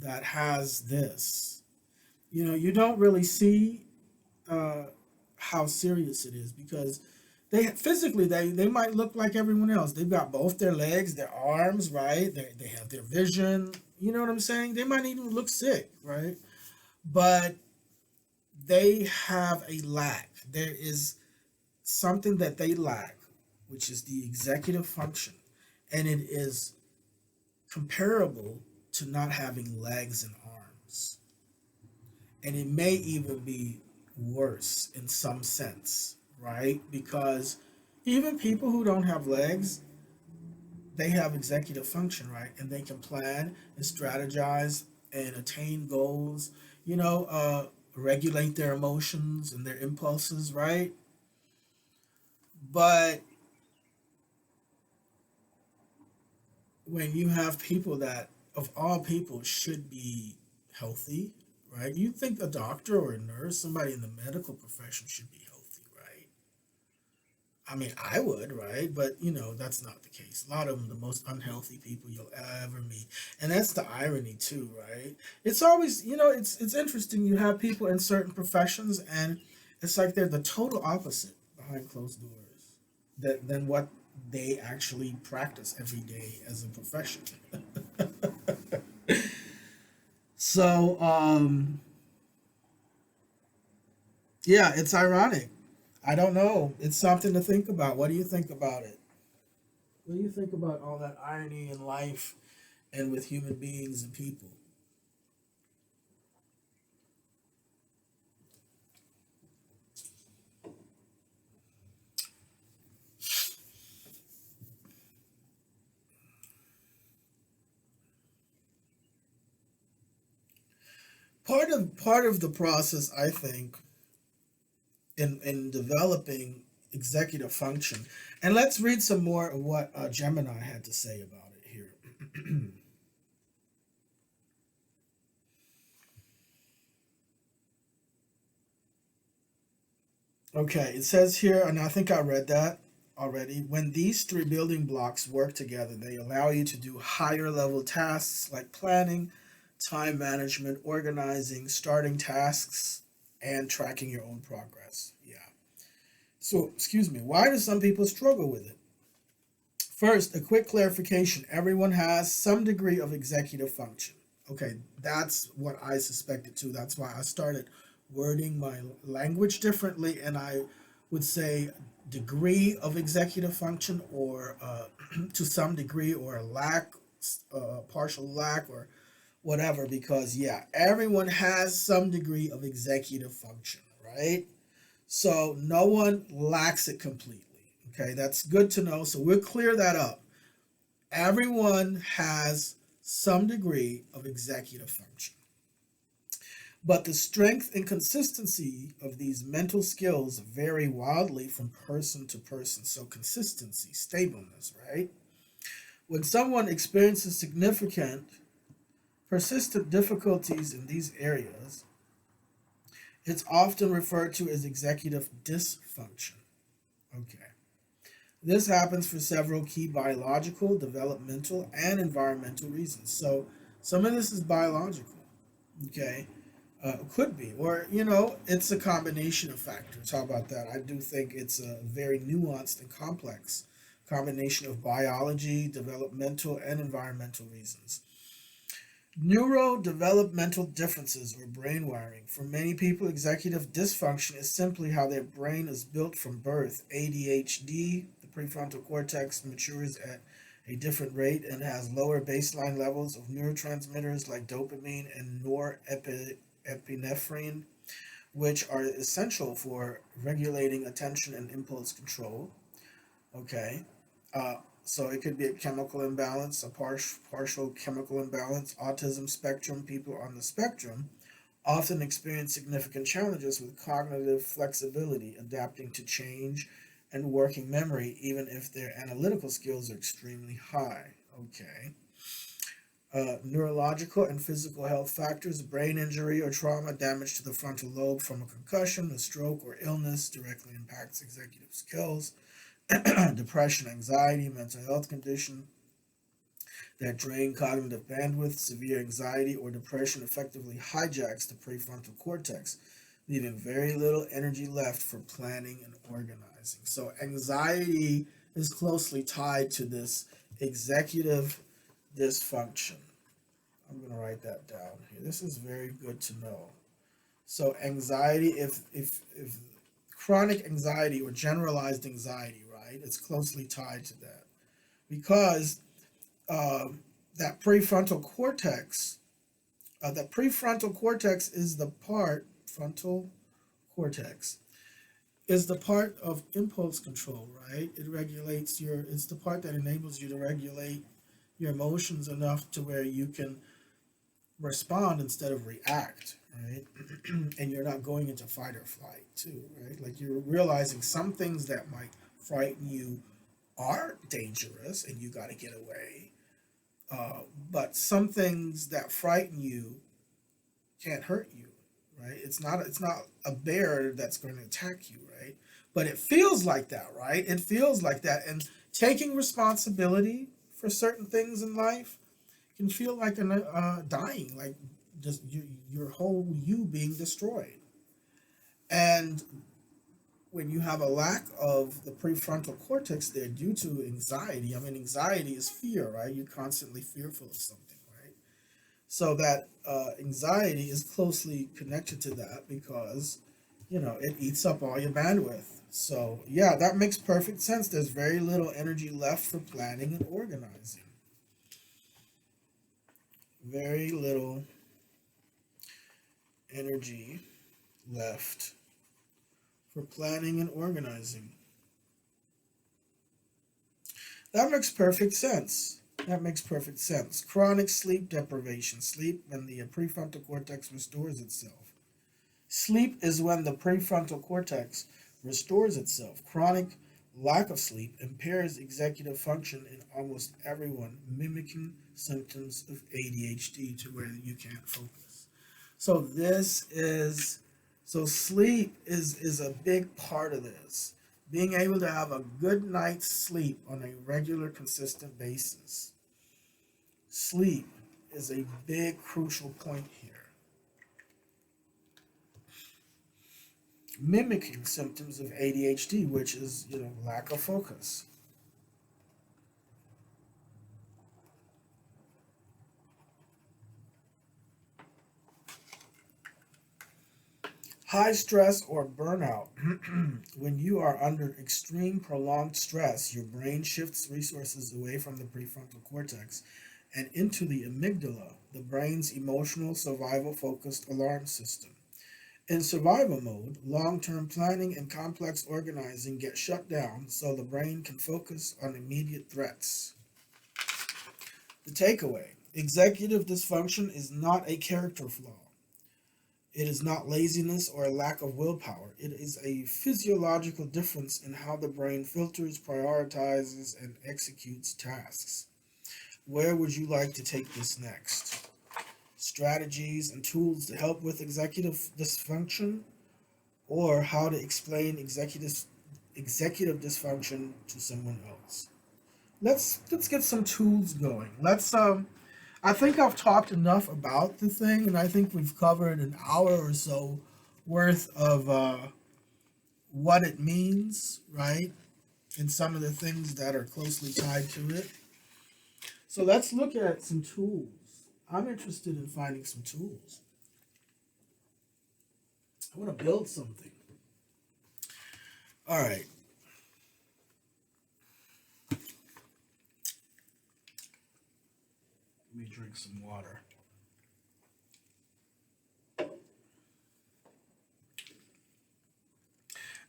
that has this, you don't really see uh, how serious it is because they physically they might look like everyone else. They've got both their legs, their arms, right? They have their vision. You know what I'm saying? They might even look sick, right? But they have a lack. There is something that they lack, which is the executive function, and it is comparable to not having legs and arms, and it may even be worse in some sense, right? Because even people who don't have legs, they have executive function, right? And they can plan and strategize and attain goals, regulate their emotions and their impulses, right? But when you have people that, of all people, should be healthy, right? You think a doctor or a nurse, somebody in the medical profession should be healthy, right? I mean, I would, right? But, that's not the case. A lot of them, the most unhealthy people you'll ever meet. And that's the irony, too, right? It's always, it's interesting. You have people in certain professions, and it's like they're the total opposite behind closed doors than what they actually practice every day as a profession. So, yeah, it's ironic. I don't know. It's something to think about. What do you think about it? What do you think about all that irony in life and with human beings and people? Part of the process, I think, in developing executive function, and let's read some more of what Gemini had to say about it here. Okay, it says here, and I think I read that already. When these three building blocks work together, they allow you to do higher level tasks like planning, time management, organizing, starting tasks, and tracking your own progress. Yeah. So, excuse me, why do some people struggle with it? First, a quick clarification: everyone has some degree of executive function. Okay, that's what I suspected too. That's why I started wording my language differently, and I would say degree of executive function, or to some degree, or a lack, partial lack, or whatever, because yeah, everyone has some degree of executive function, right? So no one lacks it completely. Okay, that's good to know. So we'll clear that up. Everyone has some degree of executive function. But the strength and consistency of these mental skills vary wildly from person to person. So consistency, stableness, right? When someone experiences significant, persistent difficulties in these areas, it's often referred to as executive dysfunction. Okay. This happens for several key biological, developmental, and environmental reasons. So some of this is biological, okay? Could be, or it's a combination of factors. How about that? I do think it's a very nuanced and complex combination of biology, developmental, and environmental reasons. Neurodevelopmental differences or brain wiring. For many people, executive dysfunction is simply how their brain is built from birth. ADHD, the prefrontal cortex matures at a different rate and has lower baseline levels of neurotransmitters like dopamine and norepinephrine, which are essential for regulating attention and impulse control. Okay. Uh, so it could be a chemical imbalance, a partial chemical imbalance. Autism spectrum, people on the spectrum often experience significant challenges with cognitive flexibility, adapting to change, and working memory, even if their analytical skills are extremely high. Okay. Neurological and physical health factors, brain injury or trauma, damage to the frontal lobe from a concussion, a stroke, or illness directly impacts executive skills. Depression, anxiety, mental health condition that drain cognitive bandwidth, severe anxiety or depression effectively hijacks the prefrontal cortex, leaving very little energy left for planning and organizing. So, anxiety is closely tied to this executive dysfunction. I'm going to write that down here. This is very good to know. So, anxiety, if chronic anxiety or generalized anxiety, right, it's closely tied to that because uh, that prefrontal cortex is the part, frontal cortex is the part of impulse control, right? It's the part that enables you to regulate your emotions enough to where you can respond instead of react, right? And you're not going into fight or flight, too, right? Like you're realizing some things that might frighten you are dangerous and you got to get away. But some things that frighten you can't hurt you, right? It's not a bear that's going to attack you, right? But it feels like that, right? It feels like that, and taking responsibility for certain things in life can feel like dying, like just your whole you being destroyed. And when you have a lack of the prefrontal cortex there due to anxiety, I mean, anxiety is fear, right? You're constantly fearful of something, right? So that anxiety is closely connected to that because, it eats up all your bandwidth. So, yeah, that makes perfect sense. There's very little energy left for planning and organizing. Very little energy left for planning and organizing. That makes perfect sense. That makes perfect sense. Chronic sleep deprivation. Sleep when the prefrontal cortex restores itself. Sleep is when the prefrontal cortex restores itself. Chronic lack of sleep impairs executive function in almost everyone, mimicking symptoms of ADHD to where you can't focus. So sleep is a big part of this. Being able to have a good night's sleep on a regular, consistent basis. Sleep is a big, crucial point here. Mimicking symptoms of ADHD, which is, lack of focus. High stress or burnout. When you are under extreme prolonged stress, your brain shifts resources away from the prefrontal cortex and into the amygdala, the brain's emotional survival focused alarm system. In survival mode, long term planning and complex organizing get shut down so the brain can focus on immediate threats. The takeaway: executive dysfunction is not a character flaw. It is not laziness or a lack of willpower. It is a physiological difference in how the brain filters, prioritizes, and executes tasks. Where would you like to take this next? Strategies and tools to help with executive dysfunction, or how to explain executive executive dysfunction to someone else. Let's get some tools going. I think I've talked enough about the thing, and I think we've covered an hour or so worth of what it means, right? And some of the things that are closely tied to it. So let's look at some tools. I'm interested in finding some tools. I want to build something. All right. Let me drink some water.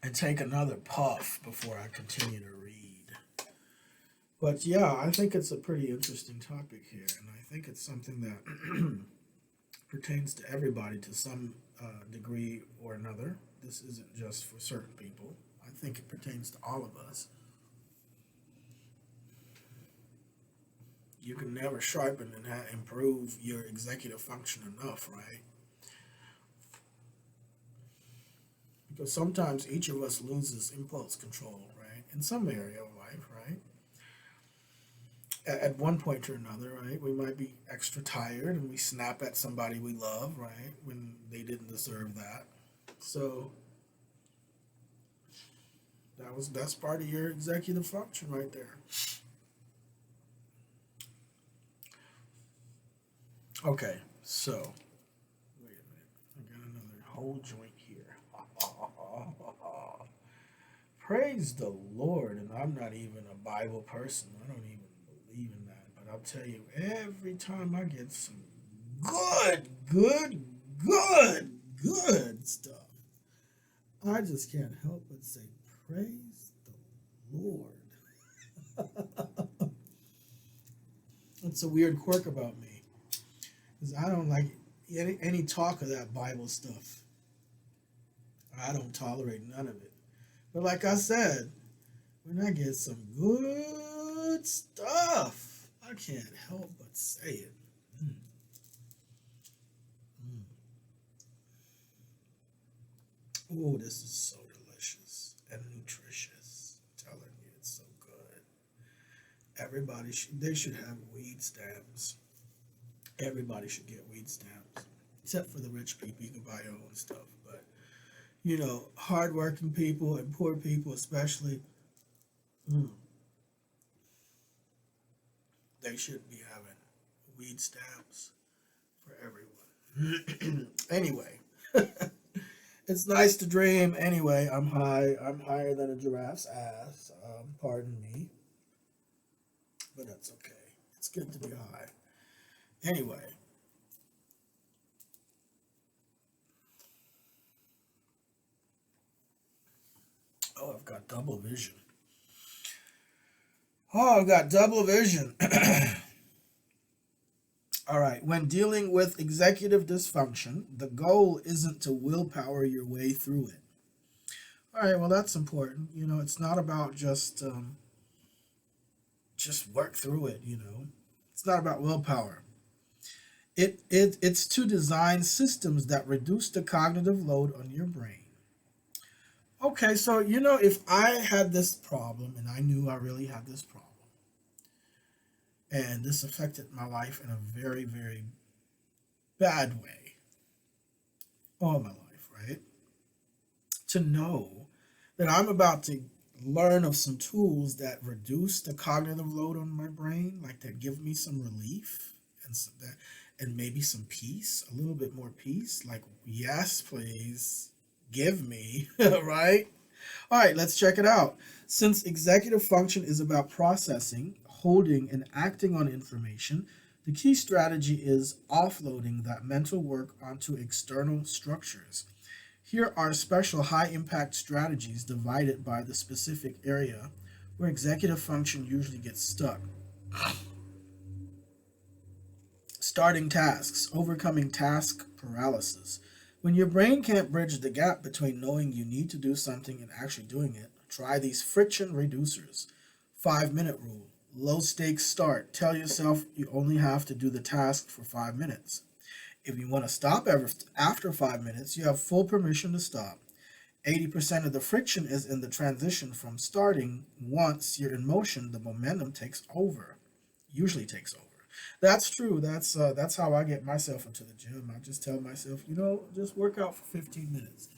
And take another puff before I continue to read. But yeah, I think it's a pretty interesting topic here, and I think it's something that pertains to everybody to some degree or another. This isn't just for certain people. I think it pertains to all of us. You can never sharpen and improve your executive function enough, right? Because sometimes each of us loses impulse control, right? In some area of life, right? At one point or another, right? We might be extra tired and we snap at somebody we love, right? When they didn't deserve that. So that's part of your executive function right there. Okay, so wait a minute. I got another whole joint here. Praise the Lord, and I'm not even a Bible person. I don't even believe in that. But I'll tell you, every time I get some good stuff, I just can't help but say, praise the Lord. It's a weird quirk about me. Because I don't like any talk of that Bible stuff. I don't tolerate none of it. But like I said, when I get some good stuff, I can't help but say it. Oh, this is so delicious and nutritious. I'm telling you, it's so good. They should have weed stamps. Everybody should get weed stamps, except for the rich people. You can buy your own stuff, but hardworking people and poor people especially, they should be having weed stamps for everyone. Anyway, it's nice to dream. Anyway, I'm high. I'm higher than a giraffe's ass. Pardon me, but that's okay. It's good to be high. Anyway. Oh, I've got double vision. All right. When dealing with executive dysfunction, the goal isn't to willpower your way through it. All right. Well, that's important. It's not about just work through it. It's not about willpower. It's to design systems that reduce the cognitive load on your brain. Okay, so if I had this problem and I knew I really had this problem, and this affected my life in a very, very bad way, all my life, right? To know that I'm about to learn of some tools that reduce the cognitive load on my brain, like that give me some relief and maybe some peace, a little bit more peace, like, yes, please give me, right? All right, let's check it out. Since executive function is about processing, holding, and acting on information, the key strategy is offloading that mental work onto external structures. Here are special high-impact strategies divided by the specific area where executive function usually gets stuck. Starting tasks, overcoming task paralysis. When your brain can't bridge the gap between knowing you need to do something and actually doing it, try these friction reducers. 5-minute rule. Low stakes start. Tell yourself you only have to do the task for 5 minutes. If you want to stop after 5 minutes, you have full permission to stop. 80% of the friction is in the transition from starting. Once you're in motion, the momentum takes over, usually takes over. That's true. That's how I get myself into the gym. I just tell myself, just work out for 15 minutes.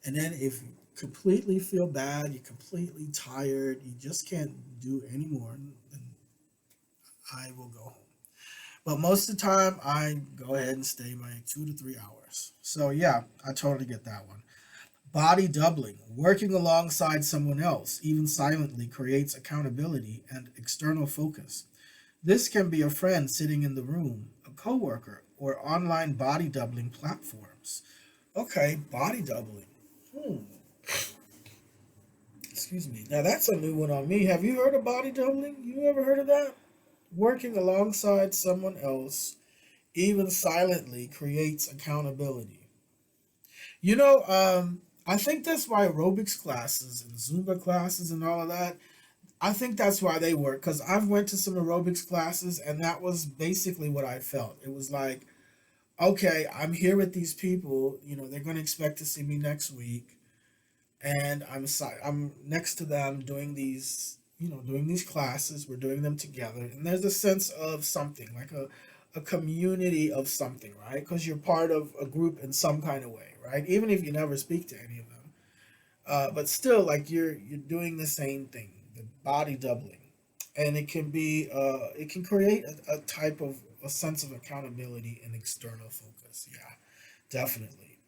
And then if you completely feel bad, you're completely tired, you just can't do anymore, then I will go home. But most of the time, I go ahead and stay my 2 to 3 hours. So yeah, I totally get that one. Body doubling, working alongside someone else, even silently, creates accountability and external focus. This can be a friend sitting in the room, a coworker, or online body doubling platforms. Okay, body doubling. Hmm. Excuse me. Now that's a new one on me. Have you heard of body doubling? You ever heard of that? Working alongside someone else, even silently, creates accountability. I think that's why aerobics classes and Zumba classes and all of that, I think that's why they work. Because I've went to some aerobics classes and that was basically what I felt. It was like, okay, I'm here with these people. They're going to expect to see me next week, and I'm next to them doing these classes. We're doing them together, and there's a sense of something like a community of something, right? Because you're part of a group in some kind of way, right? Even if you never speak to any of them, but still, like you're doing the same thing, the body doubling, and it can create a type of a sense of accountability and external focus. Yeah, definitely.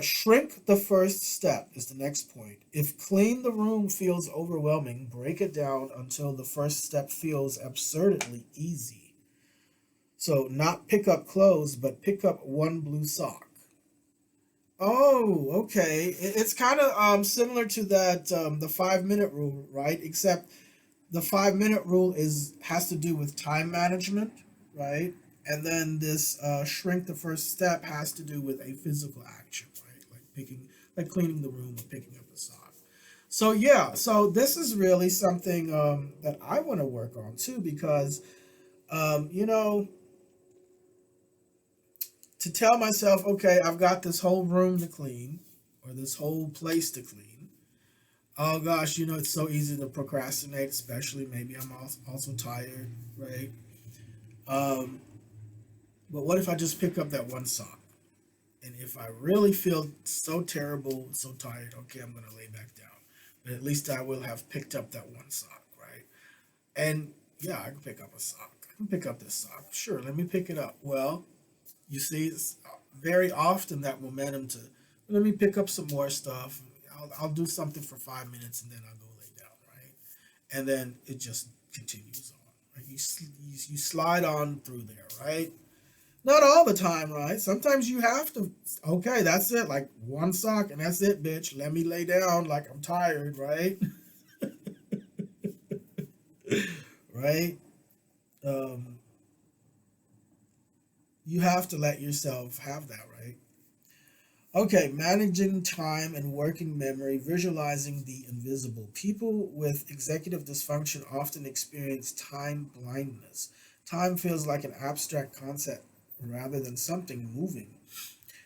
Shrink the first step is the next point. If clean the room feels overwhelming, break it down until the first step feels absurdly easy. So, not pick up clothes, but pick up one blue sock. Oh, okay. It's kind of similar to that the 5 minute rule, right? Except the 5 minute rule is has to do with time management, right? And then this shrink the first step has to do with a physical action, right? Like cleaning the room or picking up a sock. So yeah, so this is really something that I want to work on too, because um, you know, to tell myself, okay, I've got this whole room to clean or this whole place to clean. Oh gosh, it's so easy to procrastinate, especially maybe I'm also tired, right? Um, but what if I just pick up that one sock? And if I really feel so terrible, so tired, okay, I'm gonna lay back down. But at least I will have picked up that one sock, right? And yeah, I can pick up a sock. I can pick up this sock. Sure, let me pick it up. Well, you see, it's very often that momentum to let me pick up some more stuff. I'll do something for 5 minutes and then I'll go lay down, right? And then it just continues on. Right? You slide on through there, right? Not all the time, right? Sometimes you have to. Okay, that's it. Like one sock and that's it, bitch. Let me lay down. Like I'm tired, right? Right. Um, you have to let yourself have that, right? Okay, managing time and working memory, visualizing the invisible. People with executive dysfunction often experience time blindness. Time feels like an abstract concept rather than something moving.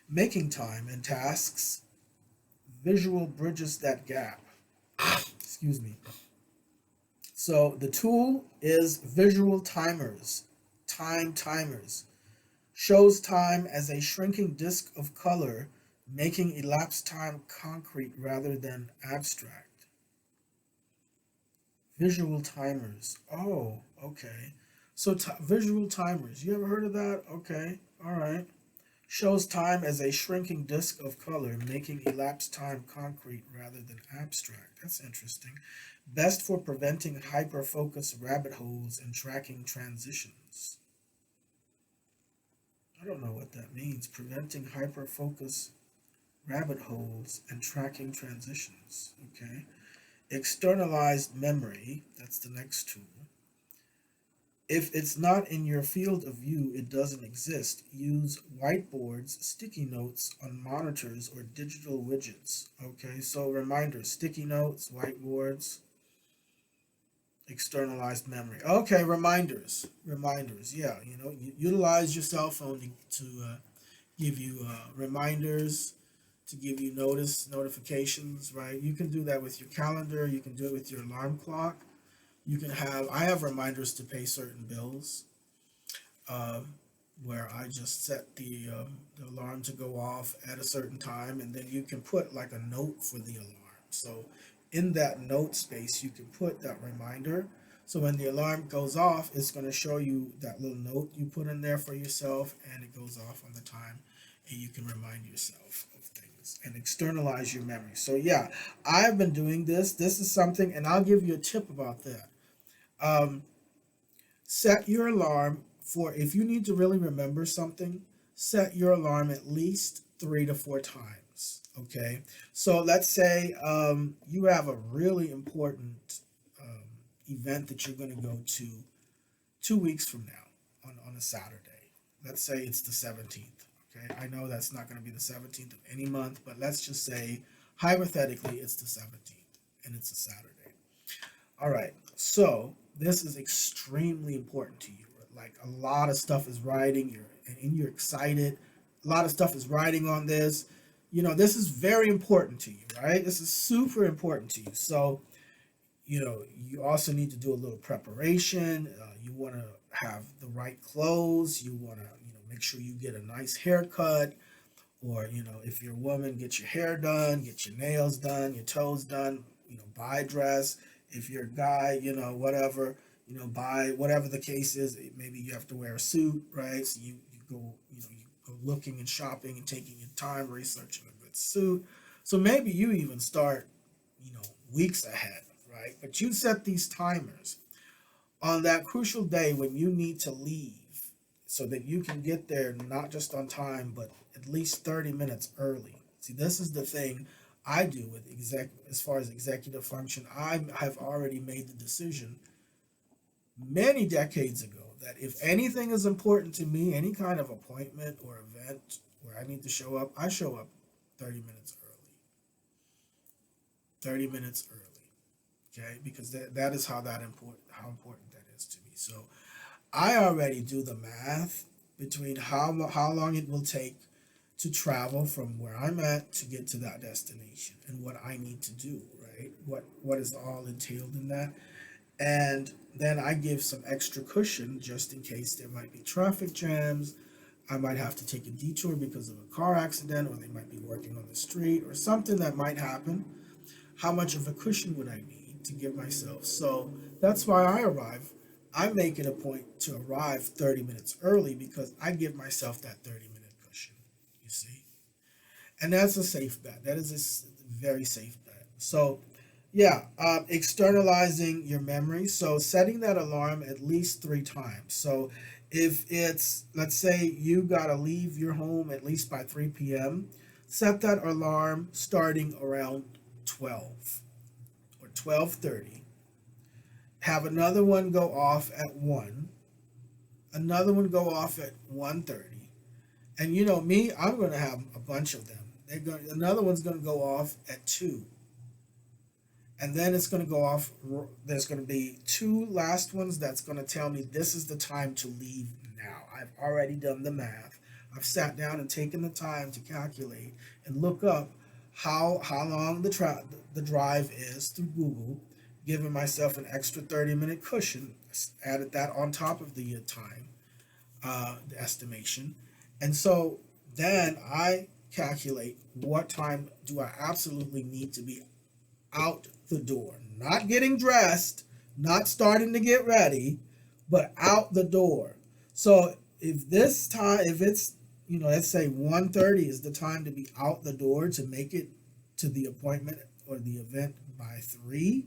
Making time and tasks, visual bridges that gap. Excuse me. So the tool is visual timers, time timers. Shows time as a shrinking disk of color, making elapsed time concrete rather than abstract. Visual timers. Oh, okay. So visual timers. You ever heard of that? Okay. All right. Shows time as a shrinking disk of color, making elapsed time concrete rather than abstract. That's interesting. Best for preventing hyperfocus rabbit holes and tracking transitions. I don't know what that means. Preventing hyperfocus rabbit holes and tracking transitions. Okay. Externalized memory. That's the next tool. If it's not in your field of view, it doesn't exist. Use whiteboards, sticky notes on monitors, or digital widgets. Okay, so reminders, sticky notes, whiteboards, externalized memory. Okay, reminders. Reminders, yeah. Utilize your cell phone to give you reminders to give you notifications, right? You can do that with your calendar. You can do it with your alarm clock. I have reminders to pay certain bills, um, where I just set the alarm to go off at a certain time, and then you can put like a note for the alarm. So in that note space, you can put that reminder. So when the alarm goes off, it's going to show you that little note you put in there for yourself, and it goes off on the time, and you can remind yourself of things and externalize your memory. So yeah, I've been doing this. This is something, and I'll give you a tip about that. Um, Set your alarm for, if you need to really remember something, set your alarm at least 3 to 4 times. Okay. So let's say you have a really important event that you're going to go to 2 weeks from now on a Saturday. Let's say it's the 17th. Okay. I know that's not going to be the 17th of any month, but let's just say hypothetically it's the 17th and it's a Saturday. All right. So this is extremely important to you. Like a lot of stuff is riding, you're excited. A lot of stuff is riding on this. This is very important to you, right? This is super important to you. So, you also need to do a little preparation. You want to have the right clothes. You want to, make sure you get a nice haircut, or, if you're a woman, get your hair done, get your nails done, your toes done, buy a dress. If you're a guy, whatever, buy whatever the case is. Maybe you have to wear a suit, right? So you go, you go looking and shopping and taking your time researching a good suit. So maybe you even start, weeks ahead, right? But you set these timers on that crucial day when you need to leave, so that you can get there not just on time, but at least 30 minutes early. See, this is the thing I do with as far as executive function. I have already made the decision many decades ago that if anything is important to me, any kind of appointment or event where I need to show up, I show up 30 minutes early. 30 minutes early. Okay? Because that is how important that is to me. So I already do the math between how long it will take to travel from where I'm at to get to that destination, and what I need to do, right? What is all entailed in that. And then I give some extra cushion just in case there might be traffic jams. I might have to take a detour because of a car accident, or they might be working on the street, or something that might happen. How much of a cushion would I need to give myself? So that's why I make it a point to arrive 30 minutes early, because I give myself that 30-minute cushion, you see. And that's a safe bet. That is a very safe bet. So yeah, externalizing your memory. So setting that alarm at least 3 times. So if it's, let's say you got to leave your home at least by 3 p.m., set that alarm starting around 12 or 12:30. Have another one go off at 1. Another one go off at 1:30. And me, I'm going to have a bunch of them. Another one's going to go off at 2. And then it's going to go off. There's going to be 2 last ones that's going to tell me this is the time to leave now. I've already done the math. I've sat down and taken the time to calculate and look up how long the drive is through Google, giving myself an extra 30-minute cushion, added that on top of the time, the estimation. And so then I calculate what time do I absolutely need to be out the door, not getting dressed, not starting to get ready, but out the door. So if it's, let's say 1:30 is the time to be out the door to make it to the appointment or the event by 3,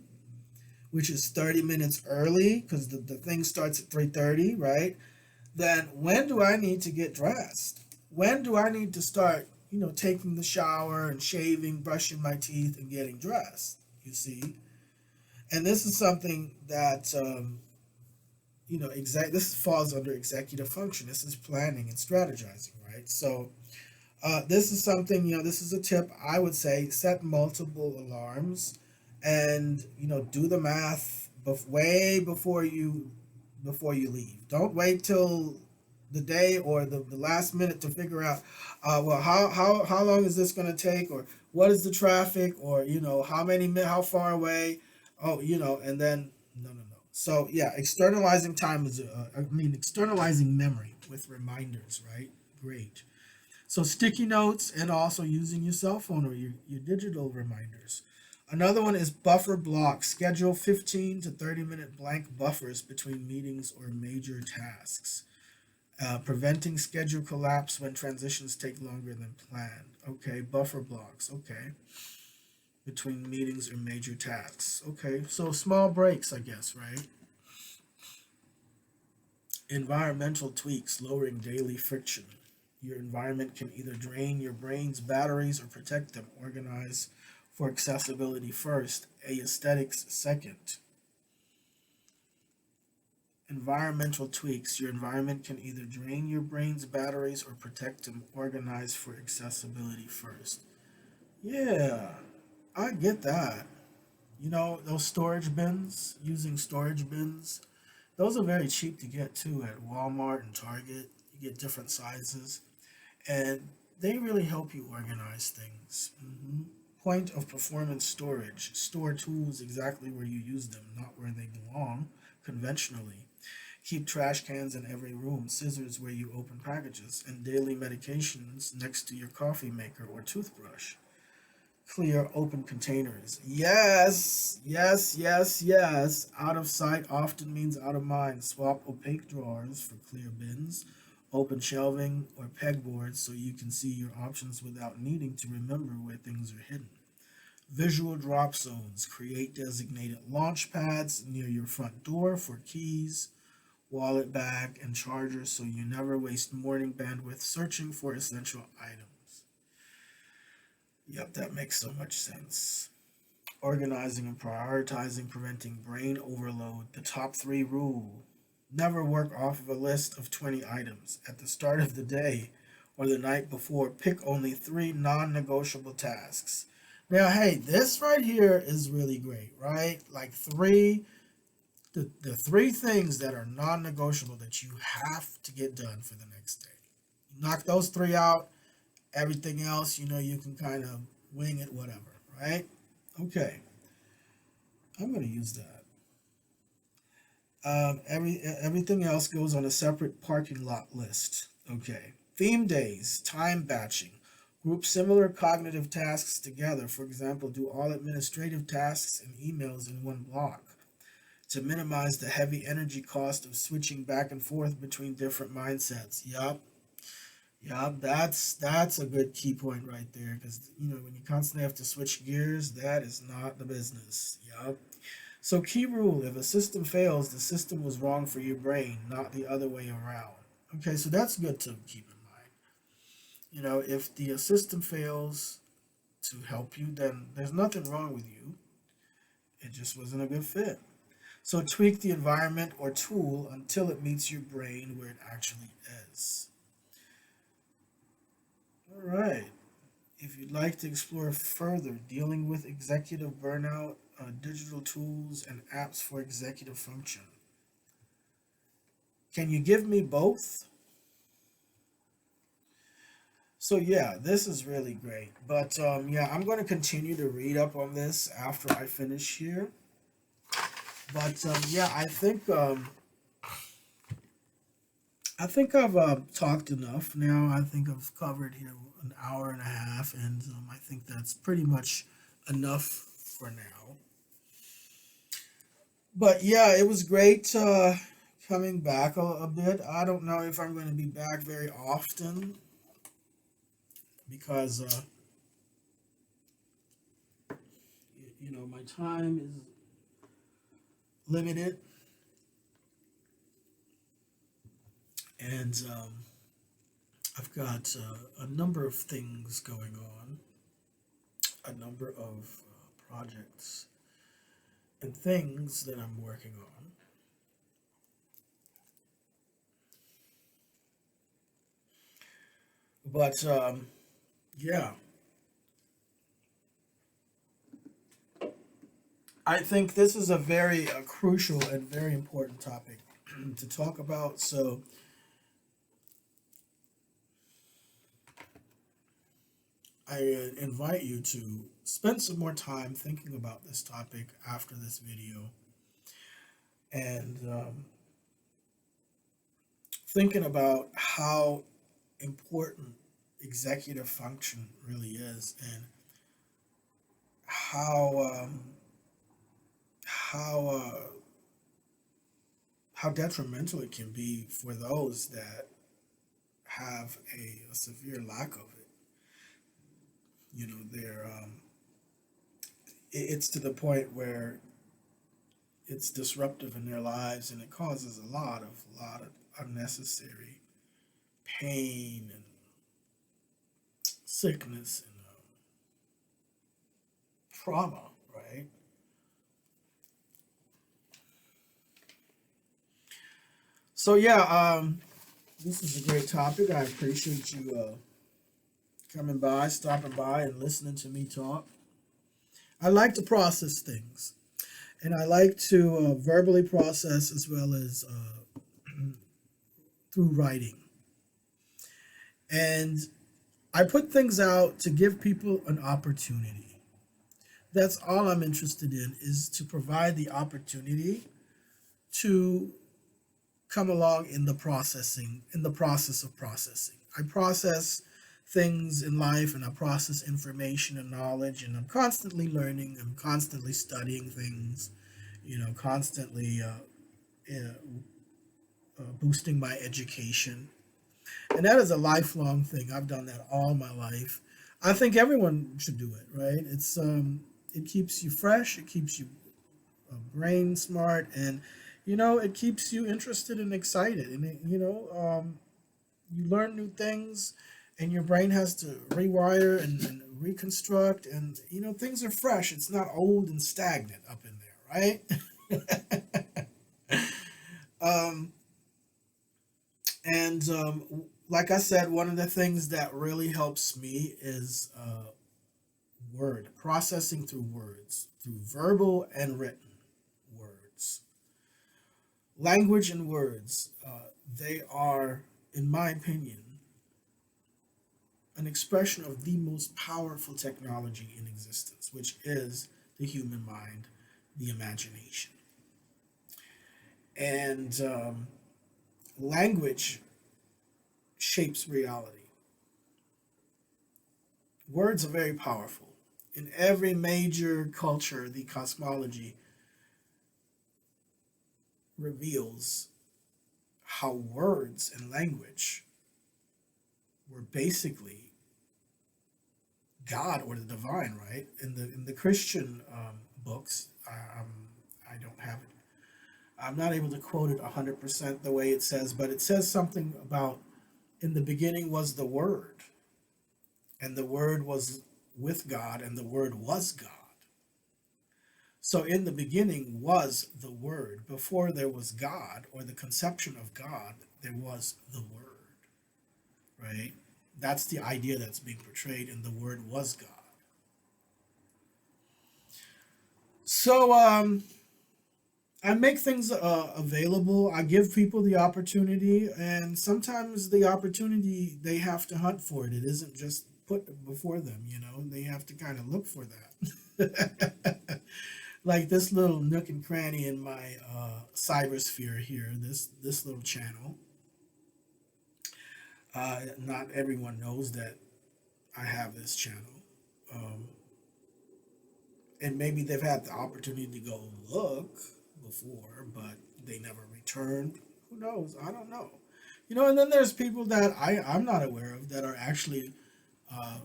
which is 30 minutes early, because the thing starts at 3:30, right? Then when do I need to get dressed? When do I need to start, taking the shower and shaving, brushing my teeth, and getting dressed? You see? And this is something that, this falls under executive function. This is planning and strategizing, right? So this is something, this is a tip I would say: set multiple alarms, and, do the math way before you leave. Don't wait till the day or the last minute to figure out, well, how long is this going to take, or what is the traffic, or how far away, oh, and then no. So yeah, externalizing time is, externalizing memory with reminders, right? Great. So sticky notes and also using your cell phone or your digital reminders. Another one is buffer blocks. Schedule 15 to 30-minute blank buffers between meetings or major tasks. Preventing schedule collapse when transitions take longer than planned. Okay, buffer blocks. Okay, between meetings or major tasks. Okay, so small breaks, I guess, right? Environmental tweaks, lowering daily friction. Your environment can either drain your brain's batteries or protect them. Organize for accessibility first, aesthetics second. Environmental tweaks. Your environment can either drain your brain's batteries or protect them. Organize for accessibility first. Yeah, I get that. Those storage bins, using storage bins, those are very cheap to get too at Walmart and Target. You get different sizes, and they really help you organize things. Point of performance storage. Store tools exactly where you use them, not where they belong conventionally. Keep trash cans in every room, scissors where you open packages, and daily medications next to your coffee maker or toothbrush. Clear open containers. Yes, yes, yes, yes. Out of sight often means out of mind. Swap opaque drawers for clear bins. Open shelving or pegboards so you can see your options without needing to remember where things are hidden. Visual drop zones. Create designated launch pads near your front door for keys, wallet bag, and chargers so you never waste morning bandwidth searching for essential items. Yep, that makes so much sense. Organizing and prioritizing, preventing brain overload. The top three rule. Never work off of a list of 20 items. At the start of the day or the night before, pick only 3 non negotiable tasks. Now, hey, this right here is really great, right? Like the 3 things that are non negotiable that you have to get done for the next day. Knock those 3 out. Everything else, you can kind of wing it, whatever, right? Okay, I'm going to use that. Everything else goes on a separate parking lot list. Okay. Theme days, time batching. Group similar cognitive tasks together. For example, do all administrative tasks and emails in one block to minimize the heavy energy cost of switching back and forth between different mindsets. Yup. Yeah, that's a good key point right there, because when you constantly have to switch gears, that is not the business. Yup. So key rule: if a system fails, the system was wrong for your brain, not the other way around. Okay, so that's good to keep in mind. If the system fails to help you, then there's nothing wrong with you. It just wasn't a good fit. So tweak the environment or tool until it meets your brain where it actually is. All right. If you'd like to explore further dealing with executive burnout, digital tools, and apps for executive function, can you give me both? So yeah, this is really great. But yeah, I'm going to continue to read up on this after I finish here. But yeah, I think I've talked enough now. I think I've covered here an hour and a half, and I think that's pretty much enough for now. But yeah, it was great coming back a bit. I don't know if I'm going to be back very often because my time is limited, and I've got a number of things going on, a number of projects and things that I'm working on. But yeah, I think this is a very crucial and very important topic to talk about. So invite you to spend some more time thinking about this topic after this video, and thinking about how important executive function really is, and how how how detrimental it can be for those that have a severe lack of it. You know, it's to the point where it's disruptive in their lives, and it causes a lot of unnecessary pain and sickness and trauma, right? So yeah, this is a great topic. I appreciate you coming by, stopping by, and listening to me talk. I like to process things, and I like to verbally process as well as through writing. And I put things out to give people an opportunity. That's all I'm interested in, is to provide the opportunity to come along in the process of processing. I process things in life, and I process information and knowledge, and I'm constantly learning, I'm constantly studying things, constantly boosting my education. And that is a lifelong thing. I've done that all my life. I think everyone should do it, right? It keeps you fresh, it keeps you brain smart, and it keeps you interested and excited, and you learn new things, and your brain has to rewire and reconstruct, and things are fresh. It's not old and stagnant up in there, right? um, and like I said, one of the things that really helps me is word processing through words, through verbal and written words. Language and words, they are, in my opinion, an expression of the most powerful technology in existence, which is the human mind, the imagination. And language shapes reality. Words are very powerful. In every major culture, the cosmology reveals how words and language were basically God or the divine, right? In the Christian books, I don't have it. I'm not able to quote it 100% the way it says, but it says something about, in the beginning was the Word, and the Word was with God, and the Word was God. So in the beginning was the Word. Before there was God or the conception of God, there was the Word, right? That's the idea that's being portrayed, and the Word was God. So I make things available. I give people the opportunity, and sometimes the opportunity, they have to hunt for it. It isn't just put before them, They have to kind of look for that. Like this little nook and cranny in my cybersphere here, this little channel. Not everyone knows that I have this channel. Um, and maybe they've had the opportunity to go look before, but they never returned. Who knows? I don't know. And then there's people that I'm not aware of that are actually uh,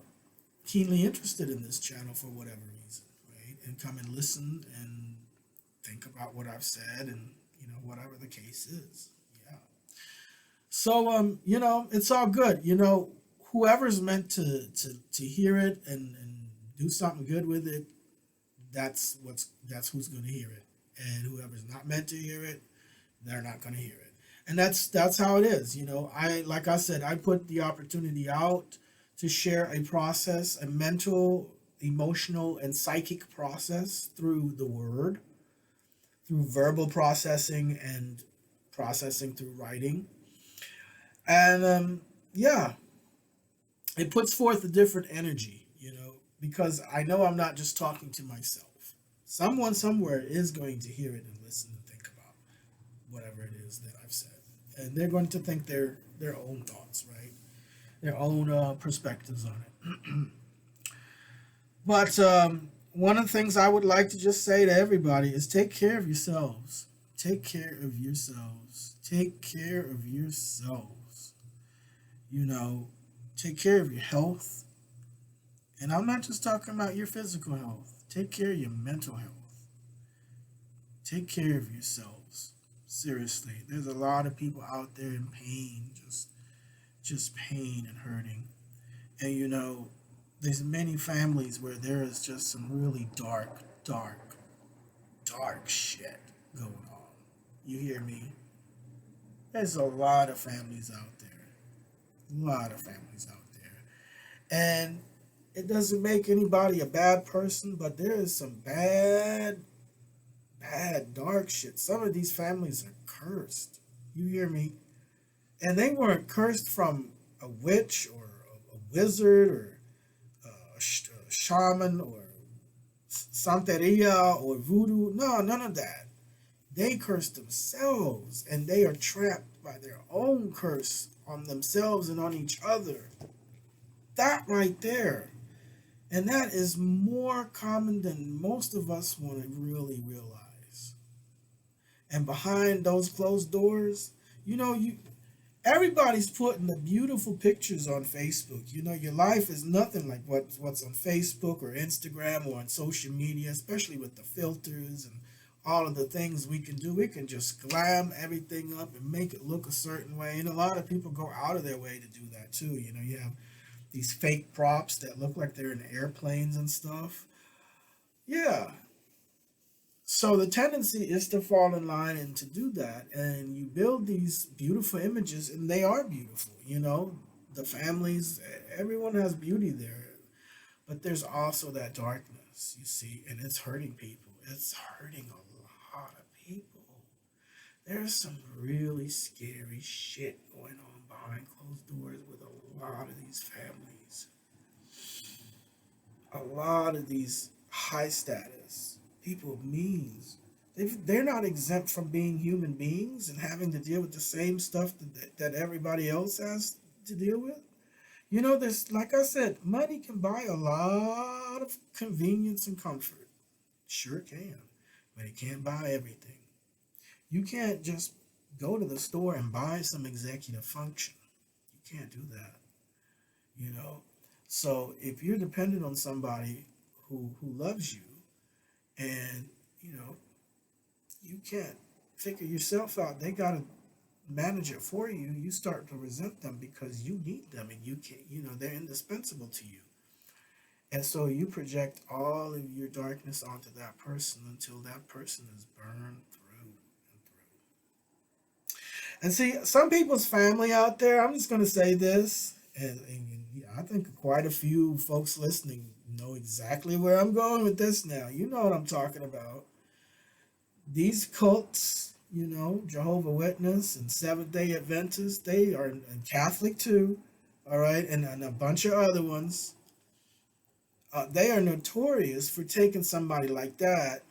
keenly interested in this channel for whatever reason, right? And come and listen and think about what I've said, and whatever the case is. Yeah. So it's all good. Whoever's meant to hear it and do something good with it, that's who's going to hear it. And whoever's not meant to hear it, they're not going to hear it. And that's how it is. Like I said, I put the opportunity out to share a process, a mental, emotional, and psychic process through the word, through verbal processing and processing through writing. And yeah, it puts forth a different energy. because I know I'm not just talking to myself. Someone somewhere is going to hear it and listen and think about whatever it is that I've said, and they're going to think their own thoughts, right? Their own perspectives on it. But one of the things I would like to just say to everybody is take care of yourselves. Take care of yourselves. Take care of yourselves. You know, take care of your health. And I'm not just talking about your physical health. Take care of your mental health. Take care of yourselves. Seriously, there's a lot of people out there in pain, just pain and hurting. And there's many families where there is just some really dark shit going on. You hear me? There's a lot of families out there. A lot of families out there. And it doesn't make anybody a bad person, but there is some bad, dark shit. Some of these families are cursed. You hear me? And they weren't cursed from a witch or a wizard or a shaman or Santeria or voodoo. No, none of that. They curse themselves, and they are trapped by their own curse on themselves and on each other. That right there. And that is more common than most of us want to really realize. And behind those closed doors, everybody's putting the beautiful pictures on Facebook. Your life is nothing like what's on Facebook or Instagram or on social media, especially with the filters and all of the things we can do. We can just glam everything up and make it look a certain way. And a lot of people go out of their way to do that too. You have these fake props that look like they're in airplanes and stuff. Yeah. So the tendency is to fall in line and to do that. And you build these beautiful images, and they are beautiful. The families, everyone has beauty there. But there's also that darkness, you see, and it's hurting people. It's hurting a lot of people. There's some really scary shit going on behind closed doors with a lot of these families. A lot of these high status people of means. They're not exempt from being human beings and having to deal with the same stuff that everybody else has to deal with. There's, like I said, money can buy a lot of convenience and comfort. Sure can, but it can't buy everything. You can't just go to the store and buy some executive function. You can't do that. So if you're dependent on somebody who loves you, and you can't figure yourself out, they got to manage it for you. You start to resent them because you need them, and you can't. They're indispensable to you. And so you project all of your darkness onto that person until that person is burned through and through. And see, some people's family out there, I'm just going to say this, and I think quite a few folks listening know exactly where I'm going with this now. You know what I'm talking about. These cults, Jehovah Witness and Seventh-day Adventists, they are, and Catholic too, all right, and a bunch of other ones. They are notorious for taking somebody like that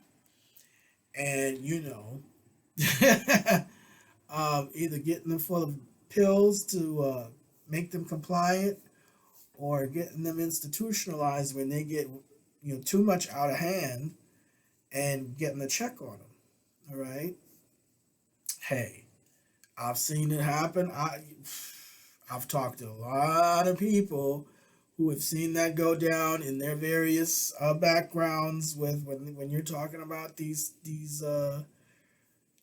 and, either getting them full of pills to make them compliant, or getting them institutionalized when they get, too much out of hand, and getting a check on them. All right. Hey, I've seen it happen. I've talked to a lot of people who have seen that go down in their various backgrounds with when you're talking about these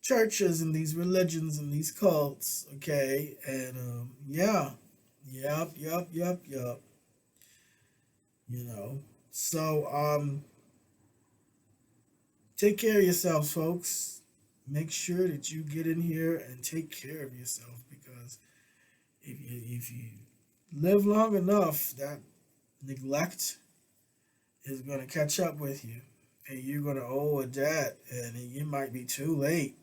churches and these religions and these cults. Okay, and yeah, yep. So take care of yourselves, folks. Make sure that you get in here and take care of yourself, because if you live long enough, that neglect is going to catch up with you, and you're going to owe a debt, and you might be too late.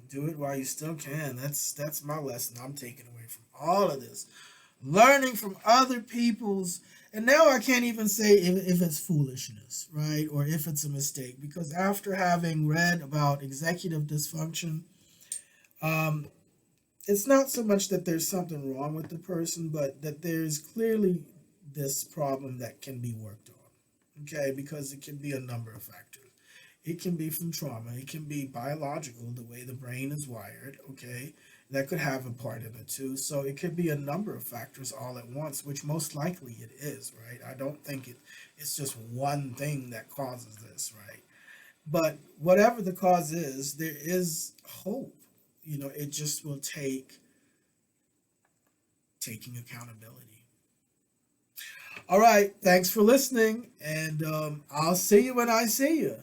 Do it while you still can. That's my lesson I'm taking away from all of this. Learning from other people's And now I can't even say if it's foolishness, right? Or if it's a mistake. Because after having read about executive dysfunction, um, it's not so much that there's something wrong with the person, but that there's clearly this problem that can be worked on. Okay, because it can be a number of factors. It can be from trauma, it can be biological, the way the brain is wired, okay? That could have a part in it too. So it could be a number of factors all at once, which most likely it is, right? I don't think it's just one thing that causes this, right? But whatever the cause is, there is hope. It just will take taking accountability. All right, thanks for listening, and I'll see you when I see you.